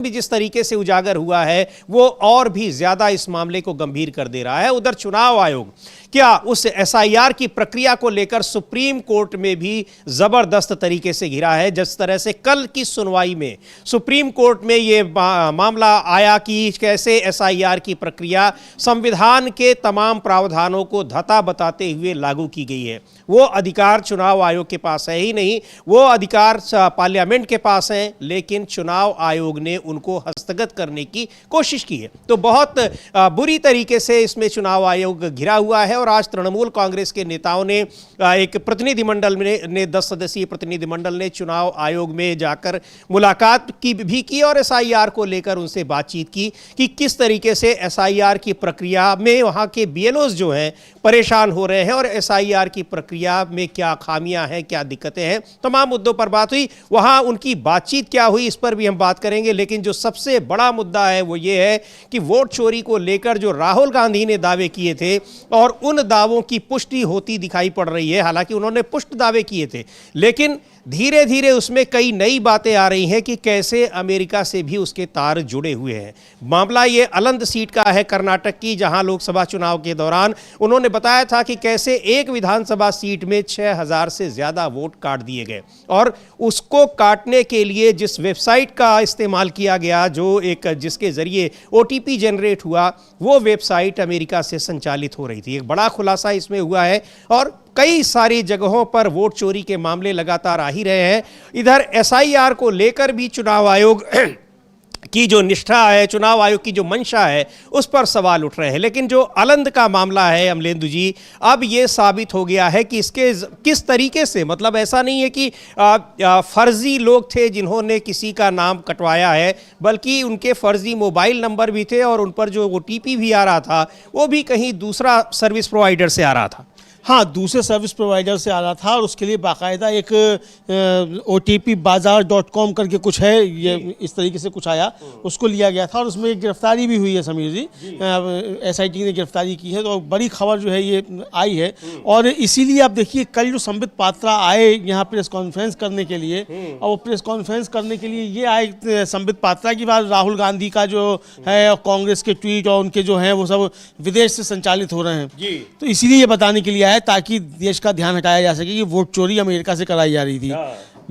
भी जिस तरीके से उजागर हुआ है वो और भी ज्यादा इस मामले को गंभीर कर दे रहा है। उधर चुनाव आयोग क्या उस एसआईआर की प्रक्रिया को लेकर सुप्रीम कोर्ट में भी जबरदस्त तरीके से घिरा है। जिस तरह से कल की सुनवाई में सुप्रीम कोर्ट में यह मामला आया कि कैसे एसआईआर की प्रक्रिया संविधान के तमाम प्रावधानों को धता बताते हुए लागू की गई है। वो अधिकार चुनाव आयोग के पास है ही नहीं, वो अधिकार पार्लियामेंट के पास है, लेकिन चुनाव आयोग ने उनको हस्तगत करने की कोशिश की है। तो बहुत बुरी तरीके से इसमें चुनाव आयोग घिरा हुआ है। और आज तृणमूल कांग्रेस के नेताओं ने एक प्रतिनिधिमंडल ने 10 सदस्यीय प्रतिनिधिमंडल ने चुनाव आयोग में जाकर मुलाकात भी की और एसआईआर को लेकर उनसे बातचीत की कि किस तरीके से एसआईआर की प्रक्रिया में वहां के बीएलओज जो हैं परेशान हो रहे हैं और एसआईआर की प्रक्रिया में क्या खामियां हैं, क्या दिक्कतें हैं। तमाम मुद्दों पर बात हुई। वहां उनकी बातचीत क्या हुई इस पर भी हम बात करेंगे, लेकिन जो सबसे बड़ा मुद्दा है वो ये है कि वोट चोरी को लेकर जो राहुल गांधी ने दावे किए थे और उन दावों की पुष्टि होती दिखाई पड़ रही है। हालांकि उन्होंने पुष्ट दावे किए थे, लेकिन धीरे धीरे उसमें कई नई बातें आ रही हैं कि कैसे अमेरिका से भी उसके तार जुड़े हुए हैं। मामला ये अलंद सीट का है कर्नाटक की, जहां लोकसभा चुनाव के दौरान उन्होंने बताया था कि कैसे एक विधानसभा सीट में 6000 से ज्यादा वोट काट दिए गए और उसको काटने के लिए जिस वेबसाइट का इस्तेमाल किया गया, जो एक जिसके जरिए ओटीपी जनरेट हुआ, वो वेबसाइट अमेरिका से संचालित हो रही थी। एक बड़ा खुलासा इसमें हुआ है और कई सारी जगहों पर वोट चोरी के मामले लगातार आ ही रहे हैं। इधर एसआईआर को लेकर भी चुनाव आयोग की जो निष्ठा है, चुनाव आयोग की जो मंशा है, उस पर सवाल उठ रहे हैं। लेकिन जो अलंद का मामला है अमलेंदु जी, अब ये साबित हो गया है कि इसके किस तरीके से, मतलब ऐसा नहीं है कि फर्जी लोग थे जिन्होंने किसी का नाम कटवाया है, बल्कि उनके फर्जी मोबाइल नंबर भी थे और उन पर जो ओटीपी भी आ रहा था वो भी कहीं दूसरा सर्विस प्रोवाइडर से आ रहा था। हाँ, दूसरे सर्विस प्रोवाइडर से आ रहा था और उसके लिए बाकायदा एक OTP बाजार.com करके कुछ है, ये इस तरीके से कुछ आया, उसको लिया गया था और उसमें एक गिरफ्तारी भी हुई है। समीर जी, SIT ने गिरफ्तारी की है, तो बड़ी खबर जो है ये आई है। और इसीलिए आप देखिए कल जो संबित पात्रा आए यहाँ प्रेस कॉन्फ्रेंस करने के लिए, और वो प्रेस कॉन्फ्रेंस करने के लिए ये आए संबित पात्रा की बात, राहुल गांधी का जो है और कांग्रेस के ट्वीट और उनके जो हैं वो सब विदेश से संचालित हो रहे हैं, तो इसीलिए ये बताने के लिए है ताकि देश का ध्यान हटाया जा सके कि वोट चोरी अमेरिका से कराई जा रही थी।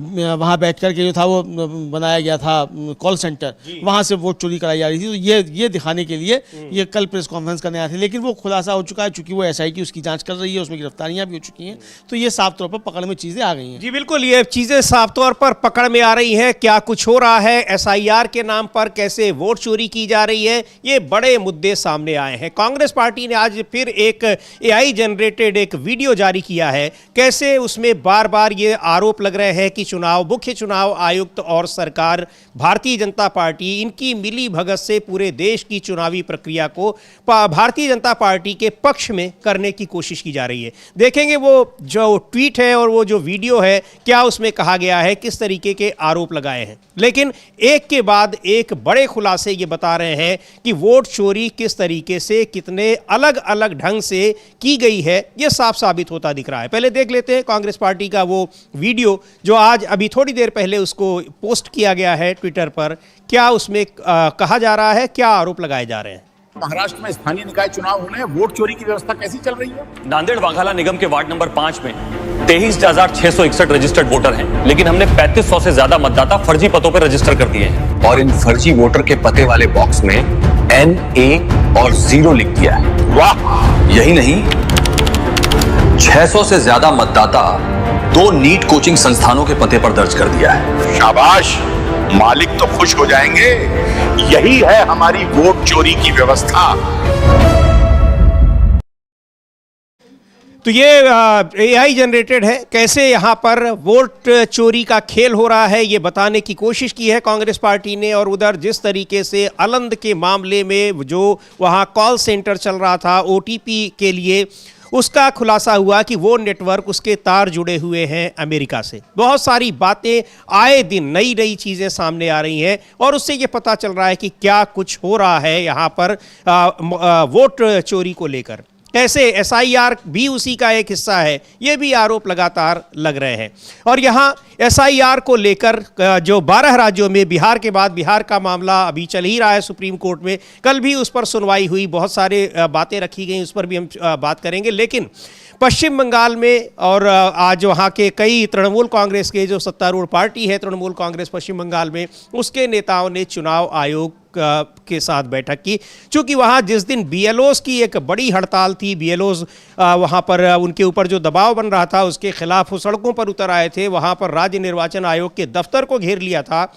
वहाँ बैठकर के जो था वो बनाया गया था कॉल सेंटर, वहाँ से वोट चोरी कराई जा रही थी। तो ये दिखाने के लिए ये कल प्रेस कॉन्फ्रेंस करने आए थे, लेकिन वो खुलासा हो चुका है, चूंकि वो SIT उसकी जांच कर रही है, उसमें गिरफ्तारियां भी हो चुकी हैं, तो ये साफ तौर पर पकड़ में चीज़ें आ गई हैं। जी बिल्कुल, ये चीज़ें साफ तौर पर पकड़ में आ रही हैं। क्या कुछ हो रहा है SIR के नाम पर, कैसे वोट चोरी की जा रही है, ये बड़े मुद्दे सामने आए हैं। कांग्रेस पार्टी ने आज फिर एक AI जनरेटेड एक वीडियो जारी किया है, कैसे उसमें बार बार ये आरोप लग रहे हैं कि मुख्य चुनाव आयुक्त और सरकार भारतीय जनता पार्टी, इनकी मिली भगत से पूरे देश की चुनावी प्रक्रिया को भारतीय जनता पार्टी के पक्ष में करने की कोशिश की जा रही है। देखेंगे वो जो ट्वीट है और वो जो वीडियो है, क्या उसमें कहा गया है, किस तरीके के आरोप लगाए हैं। लेकिन एक के बाद एक बड़े खुलासे ये बता रहे हैं कि वोट चोरी किस तरीके से, कितने अलग अलग ढंग से की गई है, ये साफ साबित होता दिख रहा है। पहले देख लेते हैं कांग्रेस पार्टी का वो वीडियो जो आज अभी थोड़ी देर पहले उसको पोस्ट किया गया है ट्विटर पर। क्या उसमें कहा जा रहा है, क्या आरोप लगाए जा रहे हैं। महाराष्ट्र में स्थानीय निकाय चुनाव होने, वोट चोरी की व्यवस्था कैसी चल रही है। नांदेड़ वाघाला निगम के वार्ड नंबर 5 में 23,661 रजिस्टर्ड वोटर हैं, लेकिन हमने 3500 से ज्यादा मतदाता फर्जी पतों पर रजिस्टर कर दिए हैं और इन फर्जी वोटर के पते वाले बॉक्स में NA और 0 लिख दिया है। वाह! यही नहीं, 600 से ज्यादा मतदाता 2 नीट कोचिंग संस्थानों के पते पर दर्ज कर दिया है। शाबाश, मालिक तो खुश हो जाएंगे। यही है हमारी वोट चोरी की व्यवस्था। तो ये AI जनरेटेड है, कैसे यहाँ पर वोट चोरी का खेल हो रहा है, ये बताने की कोशिश की है कांग्रेस पार्टी ने। और उधर जिस तरीके से अलंद के मामले में जो वहाँ कॉल सेंटर चल रहा था OTP के लिए, उसका खुलासा हुआ कि वो नेटवर्क, उसके तार जुड़े हुए हैं अमेरिका से। बहुत सारी बातें आए दिन, नई नई चीज़ें सामने आ रही हैं और उससे ये पता चल रहा है कि क्या कुछ हो रहा है यहाँ पर वोट चोरी को लेकर। कैसे एसआईआर भी उसी का एक हिस्सा है, ये भी आरोप लगातार लग रहे हैं। और यहाँ एसआईआर को लेकर जो 12 राज्यों में बिहार के बाद बिहार का मामला अभी चल ही रहा है सुप्रीम कोर्ट में, कल भी उस पर सुनवाई हुई, बहुत सारे बातें रखी गई, उस पर भी हम बात करेंगे। लेकिन पश्चिम बंगाल में और आज वहाँ के कई तृणमूल कांग्रेस के जो सत्तारूढ़ पार्टी है तृणमूल कांग्रेस पश्चिम बंगाल में, उसके नेताओं ने चुनाव आयोग के साथ बैठक की। चूंकि वहाँ जिस दिन बीएलओस की एक बड़ी हड़ताल थी, बीएलओस वहाँ पर उनके ऊपर जो दबाव बन रहा था उसके खिलाफ वो सड़कों पर उतर आए थे, वहाँ पर राज्य निर्वाचन आयोग के दफ्तर को घेर लिया था।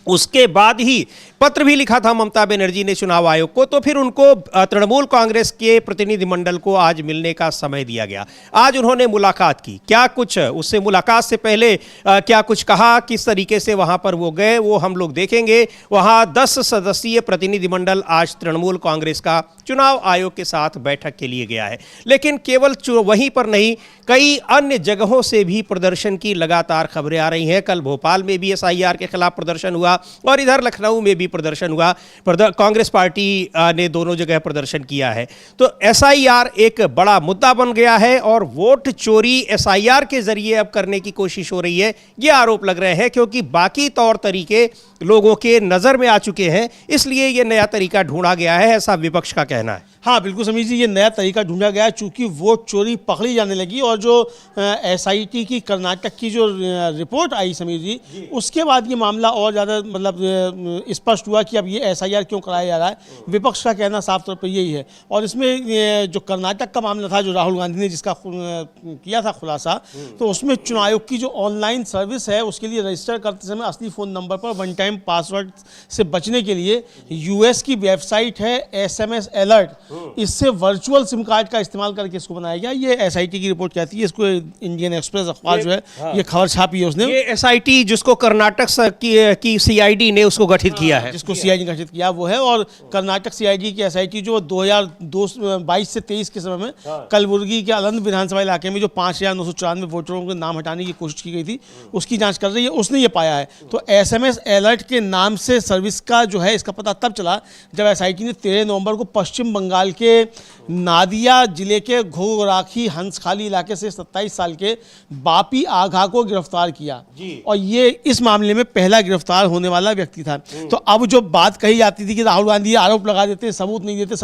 उसके बाद ही पत्र भी लिखा था ममता बनर्जी ने चुनाव आयोग को, तो फिर उनको तृणमूल कांग्रेस के प्रतिनिधिमंडल को आज मिलने का समय दिया गया। आज उन्होंने मुलाकात की, क्या कुछ उससे मुलाकात से पहले क्या कुछ कहा, किस तरीके से वहां पर वो गए, वो हम लोग देखेंगे। वहां 10 सदस्यीय प्रतिनिधिमंडल आज तृणमूल कांग्रेस का चुनाव आयोग के साथ बैठक के लिए गया है। लेकिन केवल वहीं पर नहीं, कई अन्य जगहों से भी प्रदर्शन की लगातार खबरें आ रही हैं। कल भोपाल में भी एसआईआर के खिलाफ प्रदर्शन हुआ और इधर लखनऊ में भी प्रदर्शन हुआ। कांग्रेस पार्टी ने दोनों जगह प्रदर्शन किया है। तो एसआईआर एक बड़ा मुद्दा बन गया है और वोट चोरी एसआईआर के जरिए अब करने की कोशिश हो रही है, ये आरोप लग रहे हैं, क्योंकि बाकी तौर तरीके लोगों के नजर में आ चुके हैं, इसलिए ये नया तरीका ढूंढा गया है, ऐसा विपक्ष का कहना है। हाँ बिल्कुल समीर जी, ये नया तरीका ढूंढा गया है चूंकि वोट चोरी पकड़ी जाने लगी और जो एसआईटी की कर्नाटक की जो रिपोर्ट आई समीर जी, उसके बाद ये मामला और ज़्यादा मतलब स्पष्ट हुआ कि अब ये एसआईआर क्यों कराया जा रहा है। विपक्ष का कहना साफ तौर पर यही है। और इसमें जो कर्नाटक का मामला था, जो राहुल गांधी ने जिसका किया था खुलासा, तो उसमें चुनाव आयोग की जो ऑनलाइन सर्विस है उसके लिए रजिस्टर करते समय असली फ़ोन नंबर पर वन टाइम पासवर्ड से बचने के लिए यूएस की वेबसाइट है SMS अलर्ट, इससे वर्चुअल सिम कार्ड का इस्तेमाल करके इसको बनाया गया। ये एसआईटी की रिपोर्ट कहती है। इसको इंडियन एक्सप्रेस अखबार जो है ये खबर छापी है उसने। ये एसआईटी जिसको कर्नाटक की सीआईडी ने उसको गठित किया है, जिसको सीआईडी गठित किया वो है। और कर्नाटक सीआईडी की एसआईटी जो 2022 से 23 के समय में कलबुर्गी के अलंद विधानसभा इलाके में जो 5,994 वोटरों के नाम हटाने की कोशिश की गई थी, उसकी जांच कर रही है। उसने ये पाया है। तो SMS अलर्ट के नाम से सर्विस का जो है इसका पता तब चला जब एसआईटी ने 13 नवंबर को पश्चिम बंगाल के नादिया जिले के घोराखी हंसखाली इलाके से 27 साल के बापी आघा को गिरफ्तार किया और ये इस मामले में पहला गिरफ्तार होने वाला व्यक्ति था। तो अब जो बात कही जाती थी कि राहुल गांधी आरोप लगा देते, सबूत नहीं देते,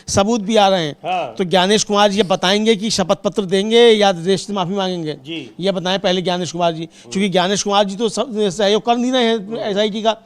सबूत भी आ रहे हैं। तो ज्ञानेश कुमार जी ये बताएंगे कि शपथ पत्र देंगे या देश से माफी मांगेंगे, ये बताएं पहले ज्ञानेश कुमार जी, क्योंकि ज्ञानेश कुमार जी तो सहयोग कर नहीं रहे हैं एसआईटी का,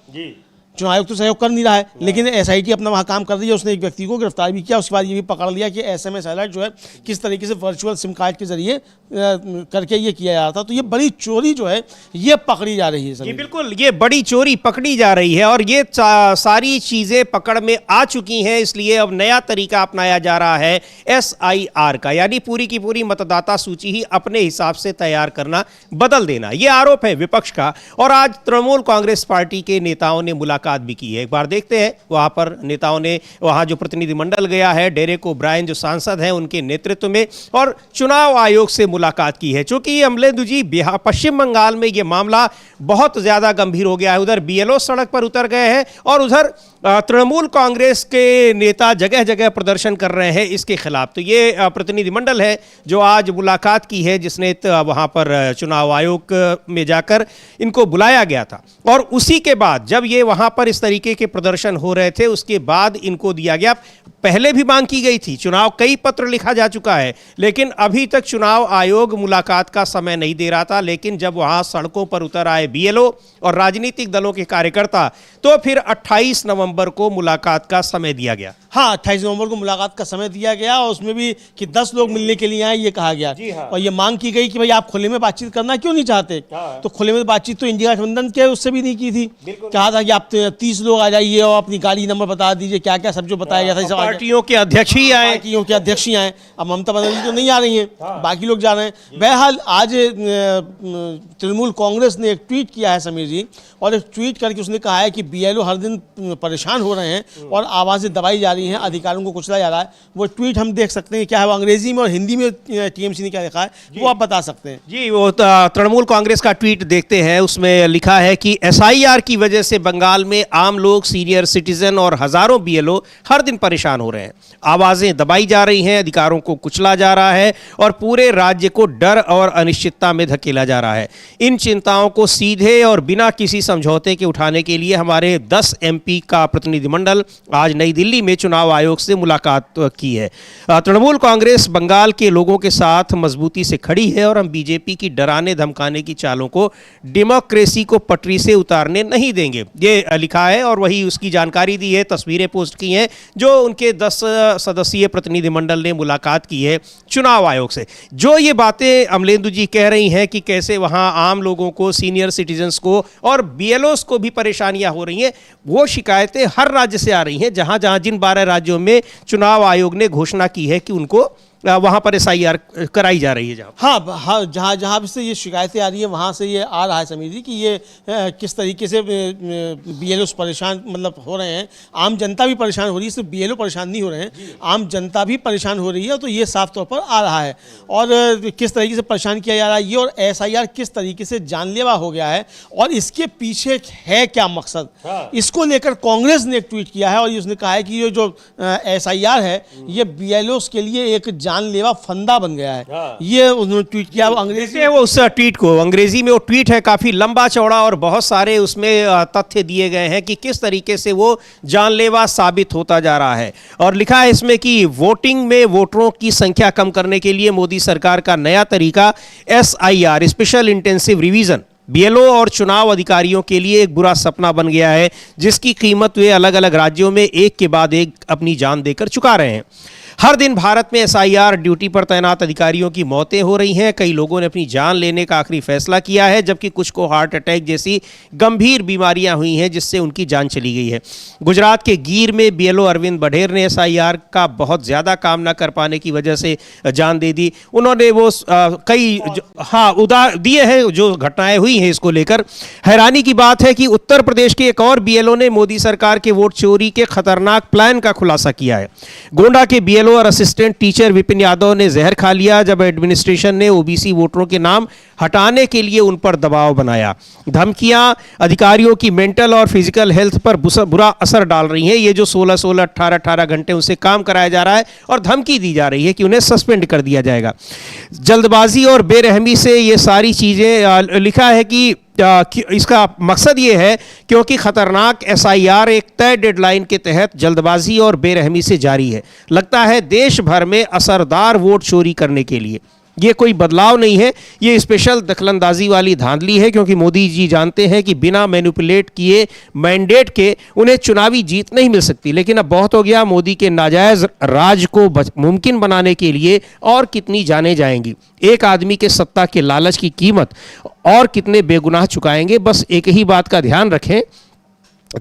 चुनाव आयोग तो सहयोग कर नहीं रहा है, लेकिन एसआईटी अपना वहाँ काम कर रही है। उसने एक व्यक्ति को गिरफ्तार भी किया। उसके बाद ये भी पकड़ लिया कि SMS अलर्ट जो है किस तरीके से वर्चुअल सिम कार्ड के जरिए करके ये किया जा रहा था। तो ये बड़ी चोरी जो है ये पकड़ी जा रही है। ये बिल्कुल, ये बड़ी चोरी पकड़ी जा रही है और ये सारी चीजें पकड़ में आ चुकी हैं। इसलिए अब नया तरीका अपनाया जा रहा है SIR का, यानी पूरी की पूरी मतदाता सूची ही अपने हिसाब से तैयार करना, बदल देना। ये आरोप है विपक्ष का। और आज तृणमूल कांग्रेस पार्टी के नेताओं ने मुलाकात भी की है। एक बार देखते हैं, वहां पर नेताओं ने, वहां जो प्रतिनिधिमंडल गया है डेरेक ओब्रायन जो सांसद हैं उनके नेतृत्व में, और चुनाव आयोग से मुलाकात की है। चूंकि ये अमलेदु जी बिहार पश्चिम बंगाल में ये मामला बहुत ज्यादा गंभीर हो गया है। उधर BLO सड़क पर उतर गए हैं और उधर तृणमूल कांग्रेस के नेता जगह जगह प्रदर्शन कर रहे हैं इसके खिलाफ। तो ये प्रतिनिधिमंडल है जो आज मुलाकात की है, जिसने वहां पर चुनाव आयोग में जाकर इनको बुलाया गया था। और उसी के बाद जब ये वहां पर इस तरीके के प्रदर्शन हो रहे थे, उसके बाद इनको दिया गया, पहले भी मांग की गई थी, चुनाव कई पत्र लिखा जा चुका है, लेकिन अभी तक चुनाव आयोग मुलाकात का समय नहीं दे रहा था। लेकिन जब वहां सड़कों पर उतर आए BLO और राजनीतिक दलों के कार्यकर्ता, तो फिर 28 नवंबर को मुलाकात का समय दिया गया। हाँ, 28 नवंबर को मुलाकात का समय दिया गया और उसमें भी कि 10 लोग मिलने के लिए आए, ये कहा गया। और ये मांग की गई कि भाई आप खुले में बातचीत करना क्यों नहीं चाहते। तो खुले में बातचीत तो इंडिया गठबंधन के उससे भी नहीं की थी। कहा था कि आप 30 लोग आ जाइए और अपनी गाड़ी नंबर बता दीजिए, क्या क्या सब जो बताया गया था। पार्टियों के अध्यक्ष ही आए, पार्टियों के अध्यक्ष ही आए। अब ममता बनर्जी तो नहीं आ रही हैं, बाकी लोग जा रहे हैं। बहरहाल आज तृणमूल कांग्रेस ने एक ट्वीट किया है समीर जी, और एक ट्वीट करके उसने कहा है कि BLO हर दिन परेशान हो रहे हैं और आवाज़ें दबाई जा रही रही हैं, अधिकारों को कुचला जा रहा है। वो ट्वीट हम देख सकते हैं, क्या है वो अंग्रेजी में और हिंदी में टीएमसी ने क्या लिखा है वो आप बता सकते हैं। जी, वो तृणमूल कांग्रेस का ट्वीट देखते हैं, उसमें लिखा है कि एसआईआर की वजह से बंगाल में आम लोग, सीनियर सिटीजन और हजारों बीएलओ हर दिन परेशान हो रहे हैं। आवाजें दबाई जा रही हैं, अधिकारों को कुचला जा रहा है और पूरे राज्य को डर और अनिश्चितता में धकेला जा रहा है। इन चिंताओं को सीधे और बिना किसी समझौते के उठाने के लिए हमारे 10 एमपी का प्रतिनिधिमंडल आज नई दिल्ली में चुनाव आयोग से मुलाकात की है। तृणमूल कांग्रेस बंगाल के लोगों के साथ मजबूती से खड़ी है और हम बीजेपी की डराने धमकाने की चालों को, डेमोक्रेसी को पटरी से उतारने नहीं देंगे, ये लिखा है। और वही उसकी जानकारी दी है, तस्वीरें पोस्ट की हैं जो उनके 10 सदस्यीय प्रतिनिधिमंडल ने मुलाकात की है चुनाव आयोग से। जो ये बातें अमलेंदु जी कह रही हैं कि कैसे वहाँ आम लोगों को, सीनियर सिटीजन्स को और बीएलओस को भी परेशानियां हो रही हैं, वो शिकायतें हर राज्य से आ रही हैं। जहाँ जहाँ जिन 12 राज्यों में चुनाव आयोग ने घोषणा की है कि उनको वहाँ पर एसआईआर कराई जा रही है। हाँ, जहाँ से ये शिकायतें आ रही है वहाँ से ये आ रहा है समीर जी कि ये किस तरीके से बीएलओ परेशान मतलब हो रहे हैं, आम जनता भी परेशान हो रही है। सिर्फ बीएलओ परेशान नहीं हो रहे हैं, आम जनता भी परेशान हो रही है। तो ये साफ तौर पर आ रहा है और किस तरीके से परेशान किया जा रहा है ये, और एसआईआर किस तरीके से जानलेवा हो गया है और इसके पीछे है क्या मकसद, इसको लेकर कांग्रेस ने एक ट्वीट किया है और उसने कहा है कि ये जो एसआईआर है ये बीएलओ के लिए एक जानलेवा फंदा बन गया है। ये उन्होंने ट्वीट किया, वो अंग्रेजी वो उस ट्वीट को, अंग्रेजी में वो ट्वीट है काफी लंबा चौड़ा और बहुत सारे उसमें तथ्य दिए गए हैं कि किस तरीके से वो जानलेवा साबित होता जा रहा है। और लिखा है इसमें कि वोटिंग में वोटरों की संख्या कम करने के लिए मोदी सरकार का नया तरीका SIR, special intensive revision, BLO और चुनाव अधिकारियों के लिए एक बुरा सपना बन गया है जिसकी कीमत वे अलग अलग राज्यों में एक के बाद एक अपनी जान देकर चुका रहे हैं। हर दिन भारत में एसआईआर ड्यूटी पर तैनात अधिकारियों की मौतें हो रही हैं। कई लोगों ने अपनी जान लेने का आखिरी फैसला किया है, जबकि कुछ को हार्ट अटैक जैसी गंभीर बीमारियां हुई हैं जिससे उनकी जान चली गई है। गुजरात के गीर में बीएलओ अरविंद बढेर ने एसआईआर का बहुत ज़्यादा काम न कर पाने की वजह से जान दे दी। उन्होंने वो कई उदाहरण दिए हैं जो घटनाएं हुई हैं इसको लेकर। हैरानी की बात है कि उत्तर प्रदेश के एक और बीएलओ ने मोदी सरकार के वोट चोरी के खतरनाक प्लान का खुलासा किया है। गोंडा के बीएलओ और असिस्टेंट टीचर विपिन यादव ने जहर खा लिया जब एडमिनिस्ट्रेशन ने ओबीसी वोटरों के नाम हटाने के लिए उन पर दबाव बनाया। धमकियां अधिकारियों की मेंटल और फिजिकल हेल्थ पर बुरा असर डाल रही हैं। ये जो 16-16, 18-18 घंटे उनसे काम कराया जा रहा है और धमकी दी जा रही है कि उन्हें सस्पेंड कर दिया जाएगा। जल्दबाजी और बेरहमी से ये सारी चीज़ें, लिखा है कि इसका मकसद ये है क्योंकि खतरनाक एसआईआर एक तय डेडलाइन के तहत जल्दबाजी और बेरहमी से जारी है। लगता है देश भर में असरदार वोट चोरी करने के लिए। ये कोई बदलाव नहीं है, ये स्पेशल दखलंदाजी वाली धांधली है क्योंकि मोदी जी जानते हैं कि बिना मैनिपुलेट किए मैंडेट के उन्हें चुनावी जीत नहीं मिल सकती। लेकिन अब बहुत हो गया, मोदी के नाजायज राज को मुमकिन बनाने के लिए और कितनी जाने जाएंगी। एक आदमी के सत्ता के लालच की कीमत और कितने बेगुनाह चुकाएंगे। बस एक ही बात का ध्यान रखें।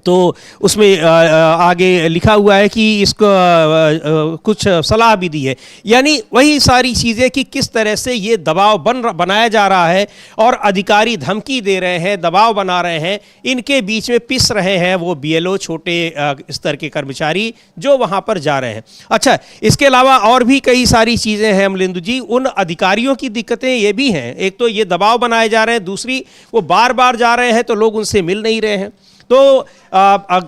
तो उसमें आगे लिखा हुआ है कि इसको कुछ सलाह भी दी है, यानी वही सारी चीज़ें कि किस तरह से ये दबाव बनाया जा रहा है और अधिकारी धमकी दे रहे हैं, दबाव बना रहे हैं, इनके बीच में पिस रहे हैं वो बीएलओ, छोटे स्तर के कर्मचारी जो वहाँ पर जा रहे हैं। अच्छा, इसके अलावा और भी कई सारी चीज़ें हैं अमलेंदु जी। उन अधिकारियों की दिक्कतें ये भी हैं, एक तो ये दबाव बनाए जा रहे हैं, दूसरी वो बार बार जा रहे हैं तो लोग उनसे मिल नहीं रहे हैं, तो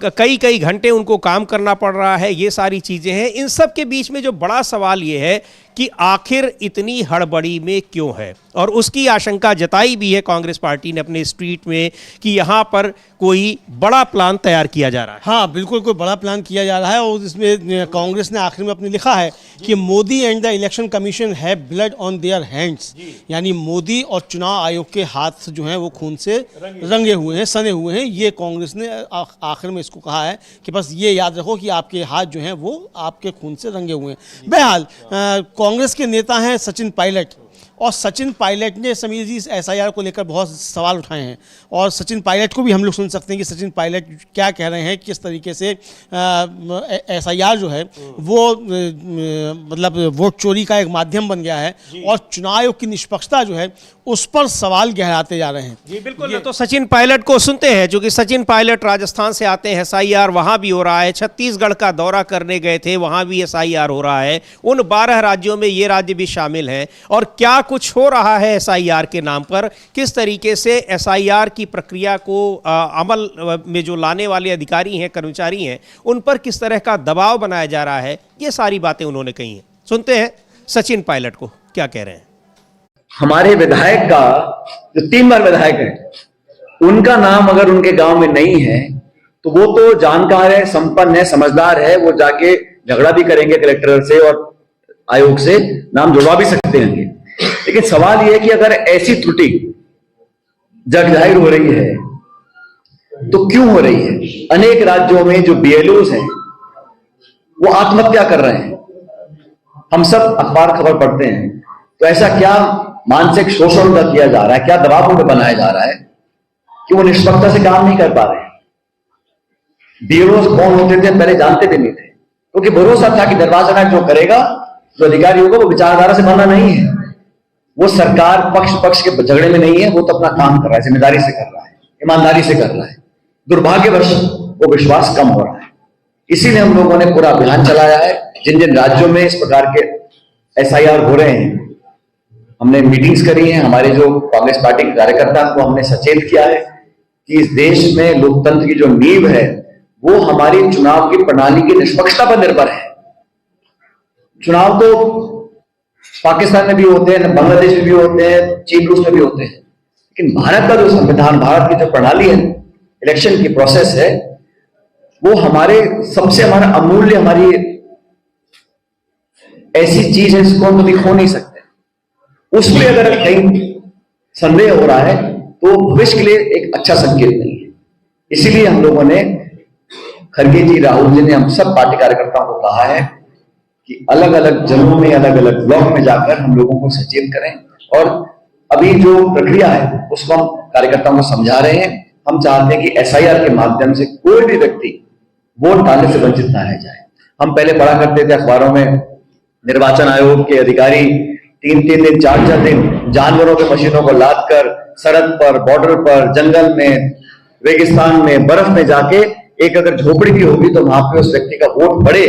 कई कई घंटे उनको काम करना पड़ रहा है। ये सारी चीज़ें हैं। इन सब के बीच में जो बड़ा सवाल ये है कि आखिर इतनी हड़बड़ी में क्यों है, और उसकी आशंका जताई भी है कांग्रेस पार्टी ने अपने इस ट्वीट में कि यहाँ पर कोई बड़ा प्लान तैयार किया जा रहा है। हाँ, बिल्कुल कोई बड़ा प्लान किया जा रहा है और इसमें कांग्रेस ने आखिर में अपने लिखा है कि Modi and the election commission है ब्लड ऑन देयर हैंड्स, यानी मोदी और चुनाव आयोग के हाथ जो हैं वो खून से रंगे हुए हैं, सने हुए हैं। ये कांग्रेस ने आखिर में इसको कहा है कि बस ये याद रखो कि आपके हाथ जो हैं वो आपके खून से रंगे हुए हैं। बहरहाल कांग्रेस के नेता हैं सचिन पायलट, और सचिन पायलट ने समीर जी इस SIR को लेकर बहुत सवाल उठाए हैं, और सचिन पायलट को भी हम लोग सुन सकते हैं कि सचिन पायलट क्या कह रहे हैं, किस तरीके से SIR जो है वो मतलब वोट चोरी का एक माध्यम बन गया है और चुनाव आयोग की निष्पक्षता जो है उस पर सवाल गहराते जा रहे हैं। जी बिल्कुल। तो सचिन पायलट को सुनते हैं, जो कि सचिन पायलट राजस्थान से आते हैं, SIR वहां भी हो रहा है, छत्तीसगढ़ का दौरा करने गए थे, वहां भी SIR हो रहा है, उन 12 राज्यों में ये राज्य भी शामिल हैं, और क्या कुछ हो रहा है SIR के नाम पर, किस तरीके से SIR की प्रक्रिया को अमल में जो लाने वाले अधिकारी हैं, कर्मचारी हैं, उन पर किस तरह का दबाव बनाया जा रहा है, ये सारी बातें उन्होंने कही हैं। सुनते हैं सचिन पायलट को क्या कह रहे हैं। हमारे विधायक का जो 3 बार विधायक है, उनका नाम अगर उनके गांव में नहीं है तो वो तो जानकार है, संपन्न है, समझदार है, वो जाके झगड़ा भी करेंगे कलेक्टर से और आयोग से, नाम जुड़वा भी सकते हैं। लेकिन सवाल ये है कि अगर ऐसी त्रुटि जग जाहिर हो रही है तो क्यों हो रही है? अनेक राज्यों में जो BLOs हैं वो आत्महत्या कर रहे हैं, हम सब अखबार खबर पढ़ते हैं। तो ऐसा क्या मानसिक शोषण उनका किया जा रहा है, क्या दबाव उन पर बनाया जा रहा है कि वो निष्पक्षता से काम नहीं कर पा रहे? BLOs कौन होते थे पहले जानते भी नहीं थे, क्योंकि भरोसा था कि निर्वाचन जो करेगा, जो अधिकारी होगा, वो विचारधारा से बना नहीं है, वो सरकार पक्ष के झगड़े में नहीं है, वो तो अपना काम कर रहा है, जिम्मेदारी से कर रहा है, ईमानदारी से कर रहा है। दुर्भाग्यवश वो विश्वास कम हो रहा है। इसीलिए हम लोगों ने पूरा अभियान चलाया है। जिन जिन राज्यों में इस प्रकार के SIR हो रहे हैं, हमने मीटिंग्स करी हैं, हमारे जो कांग्रेस पार्टी के कार्यकर्ता को हमने सचेत किया है कि इस देश में लोकतंत्र की जो नींव है वो हमारी चुनाव की प्रणाली की निष्पक्षता पर निर्भर है। चुनाव तो पाकिस्तान में भी होते हैं, बांग्लादेश में भी होते हैं, चीन रूस में भी होते हैं, लेकिन भारत का जो संविधान, भारत की जो प्रणाली है, इलेक्शन की प्रोसेस है, वो हमारे सबसे हमारा अमूल्य, हमारी ऐसी चीज है जिसको हम कभी खो नहीं सकते। उसमें अगर कहीं संदेह हो रहा है तो भविष्य के लिए एक अच्छा संकेत नहीं है। इसीलिए हम लोगों ने, खड़गे जी, राहुल जी ने, हम सब पार्टी कार्यकर्ताओं को कहा है कि अलग अलग जगहों में, अलग अलग ब्लॉक में जाकर हम लोगों को सचेत करें, और अभी जो प्रक्रिया है उसको हम कार्यकर्ताओं को समझा रहे हैं। हम चाहते हैं कि SIR के माध्यम से कोई भी व्यक्ति वोट डालने से वंचित ना रह जाए। हम पहले पढ़ा करते थे अखबारों में, निर्वाचन आयोग के अधिकारी 3-3 दिन, 4-4 दिन जानवरों के मशीनों को लाद कर सड़क पर, बॉर्डर पर, जंगल में, रेगिस्तान में, बर्फ में जाके, एक अगर झोपड़ी भी होगी तो वहां पे उस व्यक्ति का वोट बढ़े,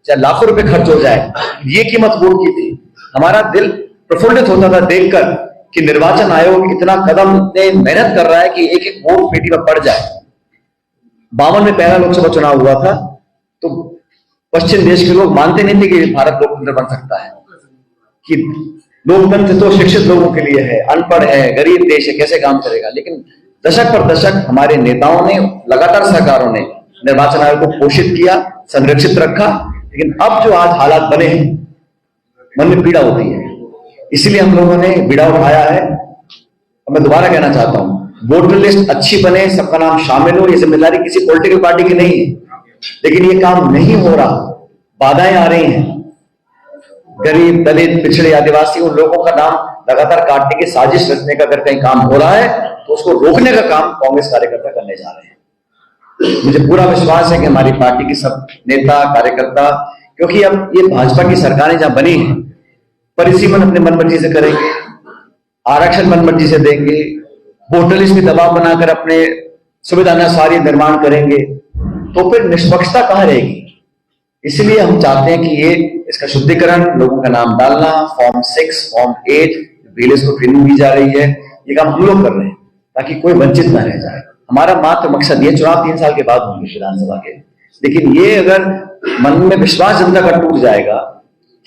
चाहे लाखों रुपए खर्च हो जाए, ये कीमत वोट की थी। हमारा दिल प्रफुल्लित होता था देखकर कि निर्वाचन आयोग इतना कदम, मेहनत कर रहा है कि एक एक वोट पेटी में पड़ जाए। 52 में पहला लोकसभा चुनाव हुआ था तो पश्चिम देश के लोग मानते नहीं थे कि भारत लोकतंत्र बन सकता है, कि लोकतंत्र तो शिक्षित लोगों के लिए है, अनपढ़ है, गरीब देश है, कैसे काम करेगा। लेकिन दशक पर दशक हमारे नेताओं ने, लगातार सरकारों ने निर्वाचन आयोग को पोषित किया, संरक्षित रखा। लेकिन अब जो आज हालात बने हैं, मन में पीड़ा होती है। इसीलिए हम लोगों ने बीड़ा उठाया है। और मैं दोबारा कहना चाहता हूं, वोटर लिस्ट अच्छी बने, सबका नाम शामिल हो, ये जिम्मेदारी किसी पॉलिटिकल पार्टी की नहीं है। लेकिन ये काम नहीं हो रहा, बाधाएं आ रही हैं। गरीब, दलित, पिछड़े, आदिवासी, उन लोगों का नाम लगातार काटने की साजिश रचने का अगर कहीं काम हो रहा है तो उसको रोकने का काम कांग्रेस कार्यकर्ता करने जा रहे हैं। मुझे पूरा विश्वास है कि हमारी पार्टी के सब नेता, कार्यकर्ता, क्योंकि अब ये भाजपा की सरकारें जहां बनी है, परिसीमन अपने मनमर्जी से करेंगे, आरक्षण मनमर्जी से देंगे, वोटर लिस्ट में दबाव बनाकर अपने सुविधानुसार निर्माण करेंगे, तो फिर निष्पक्षता कहां रहेगी? इसलिए हम चाहते हैं कि ये इसका शुद्धिकरण, लोगों का नाम डालना, फॉर्म 6, फॉर्म 8, BLOs को ट्रेनिंग दी जा रही है, ये काम हम लोग कर रहे हैं ताकि कोई वंचित ना रह जाए। हमारा मात्र मकसद ये, चुनाव 3 साल के बाद होंगे विधानसभा के, लेकिन ये अगर मन में विश्वास जनता का टूट जाएगा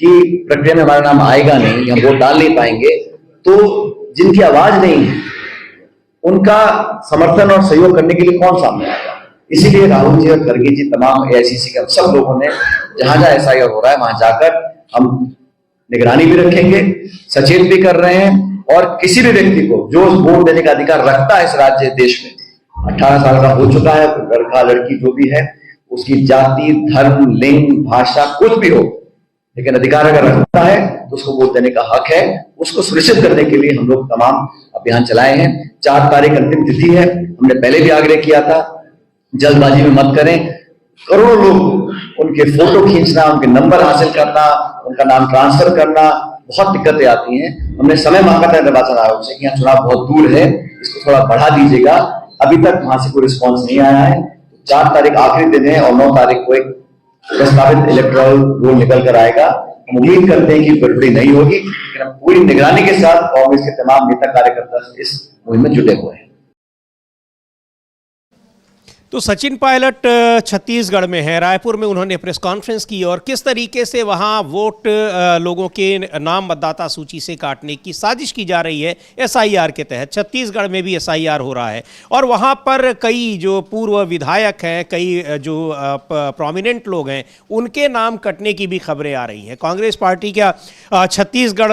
कि प्रक्रिया में हमारा नाम आएगा नहीं, हम वोट डाल नहीं पाएंगे, तो जिनकी आवाज नहीं है उनका समर्थन और सहयोग करने के लिए कौन सामने आएगा? इसीलिए राहुल जी और खड़गे जी, तमाम AICC के हम सब लोगों ने जहां जहां SIR हो रहा है वहां जाकर हम निगरानी भी रखेंगे, सचेत भी कर रहे हैं। और किसी भी व्यक्ति को जो वोट देने का अधिकार रखता है इस राज्य देश में, 18 साल का हो चुका है, लड़का लड़की जो भी है, उसकी जाति, धर्म, लिंग, भाषा कुछ भी हो, लेकिन अधिकार अगर रखता है तो उसको वोट देने का हक है। उसको सुनिश्चित करने के लिए हम लोग तमाम अभियान चलाए हैं। 4 तारीख अंतिम तिथि है। हमने पहले भी आग्रह किया था, जल्दबाजी में मत करें। करोड़ों लोग, उनके फोटो खींचना, उनके नंबर हासिल करना, उनका नाम ट्रांसफर करना, बहुत दिक्कतें आती हैं। हमने समय मांगा था निर्वाचन आयोग से कि यहाँ चुनाव बहुत दूर है, इसको थोड़ा बढ़ा दीजिएगा। अभी तक वहां से कोई रिस्पॉन्स नहीं आया है। 4 तारीख आखिरी दिन है और 9 तारीख को एक प्रस्तावित इलेक्टोरल रोल निकल कर आएगा। हम उम्मीद करते हैं कि गड़बड़ी नहीं होगी, लेकिन हम पूरी निगरानी के साथ कांग्रेस के तमाम नेता कार्यकर्ता इस मुहिम में जुटे हुए हैं। तो सचिन पायलट छत्तीसगढ़ में है, रायपुर में उन्होंने प्रेस कॉन्फ्रेंस की और किस तरीके से वहां वोट लोगों के नाम मतदाता सूची से काटने की साजिश की जा रही है एसआईआर के तहत। छत्तीसगढ़ में भी एसआईआर हो रहा है और वहां पर कई जो पूर्व विधायक हैं, कई जो प्रोमिनेंट लोग हैं, उनके नाम कटने की भी खबरें आ रही हैं। कांग्रेस पार्टी क्या छत्तीसगढ़